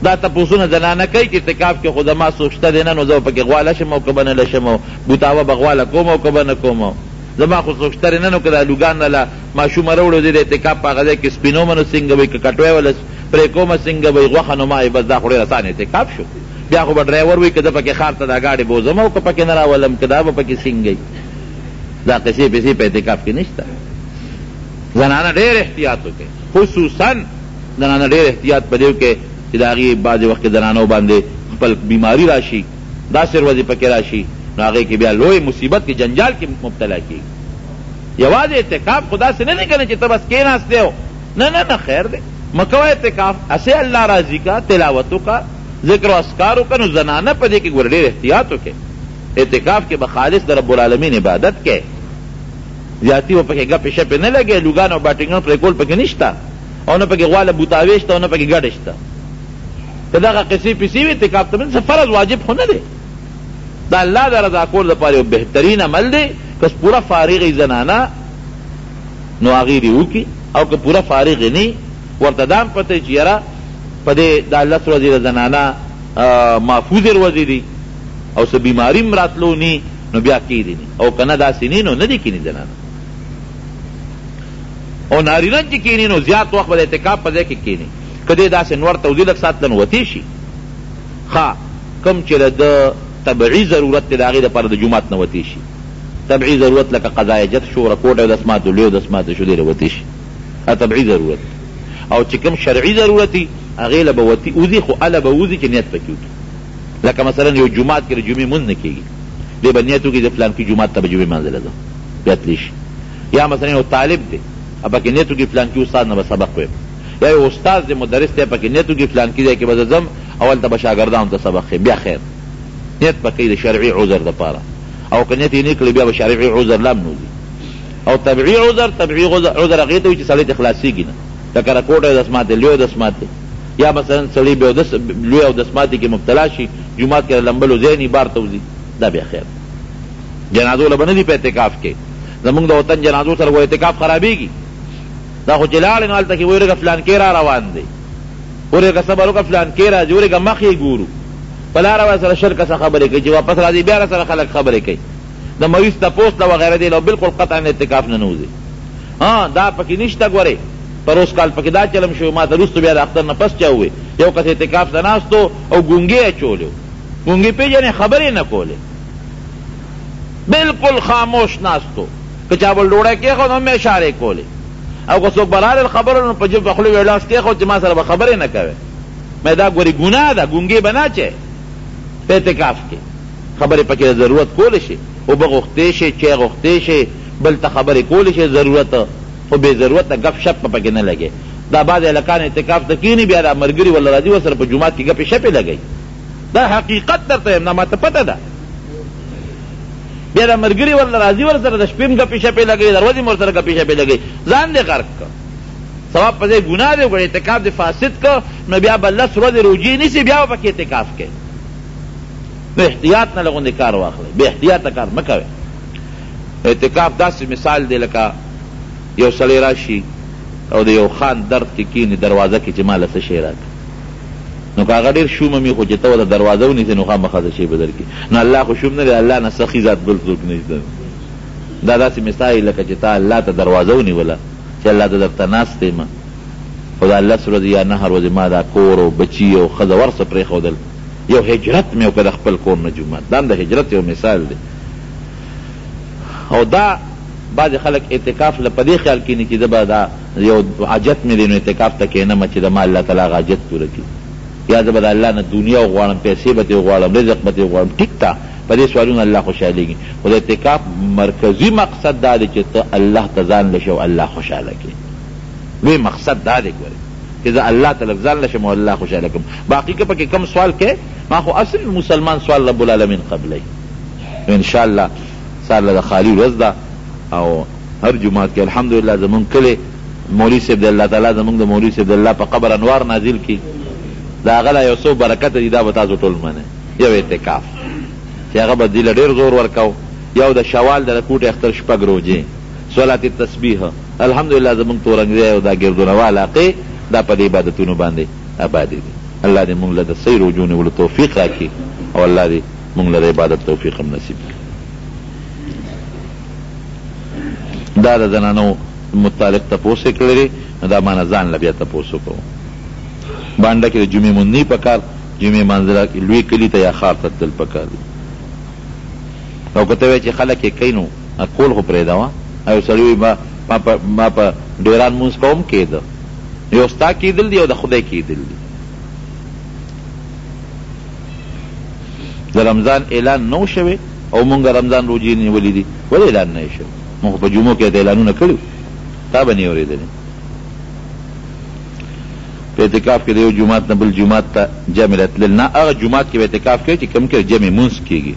دا تپوسونه زنانه کوي چې اعتکاف کې خو زما څوک شته دی نه، نو زه پکې غواله شم او که به نه لشم، او بوتاوه به غواله کوم او که به نه کوم. زما خو څوک شته نه، نو که دا لوګان نه له ماشومه راوړو دی د اعتکاف په هغه ځای کې سپینومه نو څنګه وي، که کټوی وله پرې کومه څنګه وي، غوښه نو ما بس دا خو ډېر اسانه اعتکاف شو. بیا خو به ډرایور وي که زه پکې ښار ته دا ګاډې بوځم او که پکې نه راولم، که دا به پکې څنګه. دا قصې پسې په اعتکاف کې نشته. زنانه ډېر احتیاط وکړي، خصوصا زنانه ډېر احتیاط په دې وکړي چې د هغې بعضې وخت کې زنانو باندې خپل بیماري راشي، داسې ورځې پکې راشي، نو هغې کې بیا لوی مصیبت کې جنجال کې مبتلا کېږي. یوازې اعتکاف خو داسې نه دی که نه چې ته بس کېناستی او نه خیر دی، مه کوه اعتکاف، اسې الله راضي کا، تلاوت وکړه، ذکر و اذکار وکړه. نو زنانه په دې کې ګوره ډېر احتیاط وکړي. اعتکاف کې به خالص د رب العالمین عبادت کې زیاتی و پکې ګپې شپې نه لګې، لوګان او باټینګان پرې کول پکې نشته، او نه پکې غواله بوتاوې شته، او نه پکې ګډې شته. که دغه قصې پیسې وي اعتکاف ته څه فرض واجب خو نه دی. د الله د رضا کول لپاره یو بهترین عمل دی. که پوره فارغ زنانه نو هغې دې وکړي، او که پوره فارغ نه ورته دا هم پته چې یاره په دې دا 10 ورځې د زنانه محفوظې ورځې دي، او څه بیماري هم راتلو نی، نو بیا کېدی نی، او که نه داسې نی نو نه دي کېني زنانه. او نارینه چې کېني نو زیات وخت به د اعتکاف په ځای کې کېني. که دې داسې نور توضیح لږ ساعت نو وتی شي، ښه کوم چې د طبعي ضرورت دی د هغې دپاره د جومات نه وتی شي. طبعي ضرورت لکه قضای جت شو، رکوټ او دسمات لوی دسمات شو، دې وتی شي، دا طبعي ضرورت. او چې کوم شرعي ضرورت دی هغې له به وځي، خو هله به وځي چې نیت پکې وکړي. لکه مثلا یو جومات کې د جمعې مونځ نه کېږي، دې به نیت وکړي د فلانکي جومات ته به جمعې منځله ځم، بیا تلی شي. یا مثلا یو طالب دی پکې نیت وکړي فلانکي استاد نه به سبق ویم، یا یو استاد دی مدرس دی پکې نیت وکړي فلانکي ځای کې به زه ځم اول ته به شاګردانو ته سبق ښیم، بیا خیر نیت پکې د شرعي عذر دپاره. او که نیت یې نه کړي بیا به شرعي عذر لا هم نه وځي. او طبعی عذر هغې ته وي چې سړی ته خلاصېږي نه، لکه رکوټ اودس ماتې، لوی اودس ماتې، یا مثلا سړی به لوی اودس ماتې کې مبتلا شي، جومات کې لمبلو ځای نه بار ته وځي، دا بیا خیر. جنازو له به نه دي په اعتکاف کې، زمونږ د وطن جنازو سره و اعتکاف خرابېږي. دا خو چې لاړې نو هلته کې وایي فلان کې را روان دی، ورېږه صبر وکړه فلان کې راځي، ورېږه مخ یې ګورو، په لاره به سره شرکه څه خبرې کوي، چې واپس راځي بیا سره خلک خبرې کوي، د مریض تپوس له وغیره دی، بالکل قطعا اعتکاف نه نوځي. دا پکې نشته. ګورې پر اوس کال پکې دا چلم شو، ما ته وروسته بیا د اختر نه پس چا ووی، یو کس اعتکاف ته ناستو او ګونګې اچولې، ګونګې پېژنې خبرې نه کولې، بالکل خاموش ناستو، که چا بل ډوډۍ کېښود هم یې اشارې کولې، او که څوک بلارل خبره نو په جب په خولې لاس کېښود چې ما سره به خبرې نه کوې. مې دا ګورې ګناه ده، ګونګې به نه اچې په اعتکاف کې، خبرې پکې ضرورت کولی شي، اوبه غوښتې شي، چای غوښتې شي، بل ته خبرې کولی شي ضرورت، خو بې ضرورته ګپ شپ په پکې نه لګې. دا بعضې هلکان اعتکاف ته کښېني، بیا دا ملګري ورله راځي ورسره په جومات کې ګپې شپې لګوي. دا حقیقت درته یم، دا ماته پته ده. بیا دا ملګري ورله راځي ورسره د شپې هم ګپې شپې لګوي، د ورځې هم ورسره ګپې شپې لګوي، ځان دې غرق کړه. ثواب په ځای ګناه دی وکړه، اعتکاف دې فاسد کړه، نو بیا به 10 ورځې روجې نیسي، بیا به پکې اعتکاف کوې. نو احتیاط نه لغوندې کار واخلئ، بې احتیاطه کار مه کوئ. اعتکاف داسې مثال دی لکه یو سړی راشي او د یو خان درد کې کښېني دروازه کې چې ما له څه شی راکړه، نو که هغه ډېر شومه مي، خو چې ته ورته دروازه ونیسې نو خامخا څه شی به درکړي. نو الله خو شوم نه دی، الله نه سخي ذات بل څوک نشته. دا داسې مثال لکه چې تا الله ته دروازه ونیوله چې الله ته درته ناست یم، خو دا 10 ورځې یا 9 ورځې ما دا کور او بچي او ښځه ورسه پرېښودل، یو هجرت مې وکړه د خپل کور نه جومات. دا هم د هجرت یو مثال دی. او دا بعضې خلک اعتکاف له په دې خیال کښېني چې زه به دا یو حاجت مې دی نو اعتکاف ته کښېنم چې د ما الله تعالی هغه حاجت پوره کړي، یا زه به د الله نه دنیا وغواړم، پیسې به ترې وغواړم، رزق به ترې وغواړم. ټیک ده، په دې سوالونه الله خوشحالېږي، خو د اعتکاف مرکزي مقصد دا دی چې ته الله ته ځان لشې او الله خوشحاله کړې. لوی مقصد دا دی ګورې چې زه الله ته لږ ځان لشم او الله خوشحاله کړم. باقي که پکې کم سوال کې ما خو اصل مسلمان سوال رب العالمین قبلی. انشاءالله سار له د خالي ورځ ده او هر جماعت کې الحمدلله زمونږ کلی مولوي صاحب د الله تعالی زمونږ د مولوي صاحب د الله په قبر انوار نازل کړي، د هغه لا یو څو برکت دي، دا به تاسو ټول منئ. یو اعتکاف چې هغه به دې له ډېر زور ورکو، یو د شوال د رکوټ اختر 6 روجې، صلات التسبیح، الحمدلله زمونږ تورنګزی او دا ګردونوا علاقې دا په دې عبادتونو باندې آبادې دي. الله دې مونږ له د صحیح روجو نیولو توفیق راکړي او الله دې مونږ له د عبادت توفیق هم نصیب کړي. دا د زنانو متعلق تپوس یې کړی، نو دا مانه ځان له بیا تپوس وکړو. بانډه کې د جمعې مونځ نه پکار، جمعې مانځله لوی کلي ته یا ښار ته تلل پکار دي. او که ته وایې چې خلک یې کوي نو کول خو پرېږده. یو سړي وایي ما په ډیران مونځ کوم کېده، یو ستا کېدل دي او د خدای کېدل دي. د رمضان اعلان نو شوی او مونږ رمضان روجې نیولې دي، ولې اعلان نه شوی؟ مونږ په جمعو کې اعلانونه کړي، تا به نه اورېدلې. په اعتکاف کې د یو جومات نه بل جومات ته جمع راتلل نه، هغه جومات کې به اعتکاف کوي چې کوم کې جمع مونځ کېږي.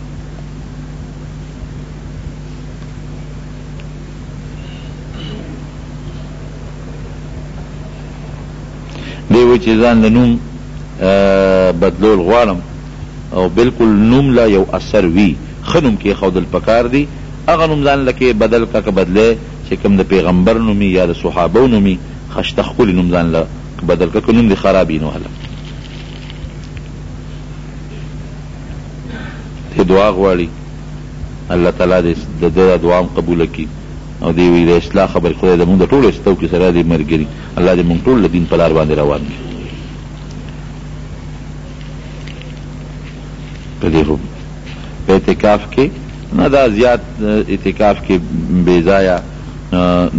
دی وایي چې ځان د نوم بدلول غواړم او بالکل نوم لا یو اثر وي، ښه نوم کې ښودل پکار دي. هغه نوم ځان لکه بدل کا که بدلی چې کوم د پیغمبر نومي یا د صحابو نومي، خشته ښکلي نوم ځان له بدل کا، که نوم دې خراب وي نو هله دې دعا غواړي الله تعالی دې د ده دعا هم قبوله کړي او دې وایي د اصلاح خبرې خدای زموږ د ټولو ستوکي سره دې ملګري، الله دې موږ ټول د دین په لار باندې روان کړي. په دې په اعتکاف کې نه دا زیات اعتکاف کې بې ځایه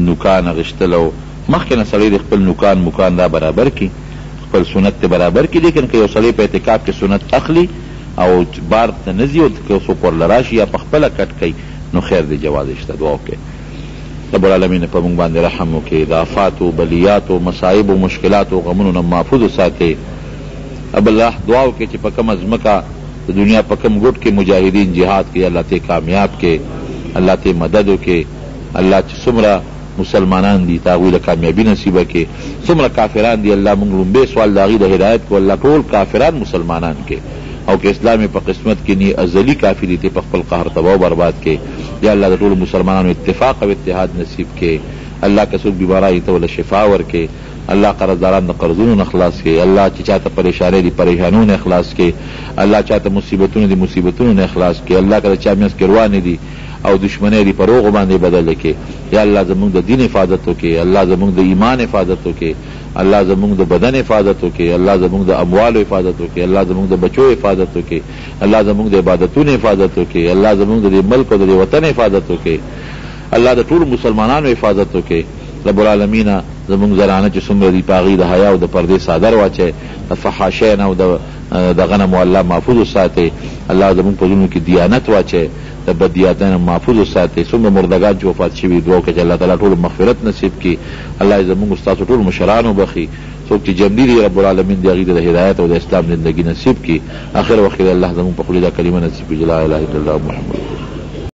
نوکان اغوښتل او مخکې نه سړی د خپل نوکان مکان دا برابر کړي، خپل سنت ته برابر کړي. لیکن که یو سړی په اعتکاف کې سنت اخلي او بار ته نه ځي او که څوک ورله راشي یا په خپله کټ کوي نو خیر دی، جواز شته. دعا وکړئ رب العالمین په موږ باندې رحم وکړي، د آفاتو بلیاتو مصایب و مشکلاتو غمونو نه محفوظ وساتئ. اب الله دعا وکړي چې په کومه ځمکه د دنیا په کوم ګوټ کې مجاهدین جهاد کې الله ته کامیاب کې، الله ته مدد وکړي، الله چې څومره مسلمانان دي تاغوی له کامیابی نصیبه کې، څومره کافران دي الله موږ لومبی سوال د هغوی د هدایت کو، الله ټول کافران مسلمانان کې، او که اسلام په قسمت کې نی ازلی کافر دي په خپل قهر تباہ و برباد کې. یا الله د ټول مسلمانانو اتفاق او اتحاد نصیب کې. الله که څوک بیمارای ته ول شفا ورکې، الله قرضداران د قرضونو نه خلاص کې، الله چې چاته پریشانې دي پریشانونو نه خلاص کې، الله چاته مصیبتونو دي مصیبتونو نه خلاص کې، الله که چا میاس کې روانې دي او دشمنی دی پر هغو باندې بدله کې. یا الله زمونږ د دین حفاظت وکړي، الله زمونږ د ایمان حفاظت وکړي، الله زمونږ د بدن حفاظت وکړي، الله زمونږ د اموالو حفاظت وکړي، الله زمونږ د بچو حفاظت وکړي، الله زمونږ د عبادتونو حفاظت وکړي، الله زمونږ د ملک او د وطن حفاظت وکړي، الله د ټول مسلمانانو حفاظت وکړي. رب العالمین زمونږ زنانه چې څومره دي په هغې د حیا او د پردې څادر واچوي، د فحاشۍ نه او دغه نه مو الله محفوظ وساتئ. الله زمونږ په زړونو کې دیانت واچوي، د بدیاتۍ نه محفوظ وساتئ. څومره مردگان چې وفات شوي دعا وکړه چې الله تعالی ټول مغفرت نصیب کړي. الله زمونږ ستاسو ټول مشران وبخي، څوک چې جمدي دي رب العالمین د هغې د هدایت او د اسلام زندګي نصیب کړي. آخر وخت الله زمونږ په خولې دا کلمه نصیب کړي، لا اله الا الله محمد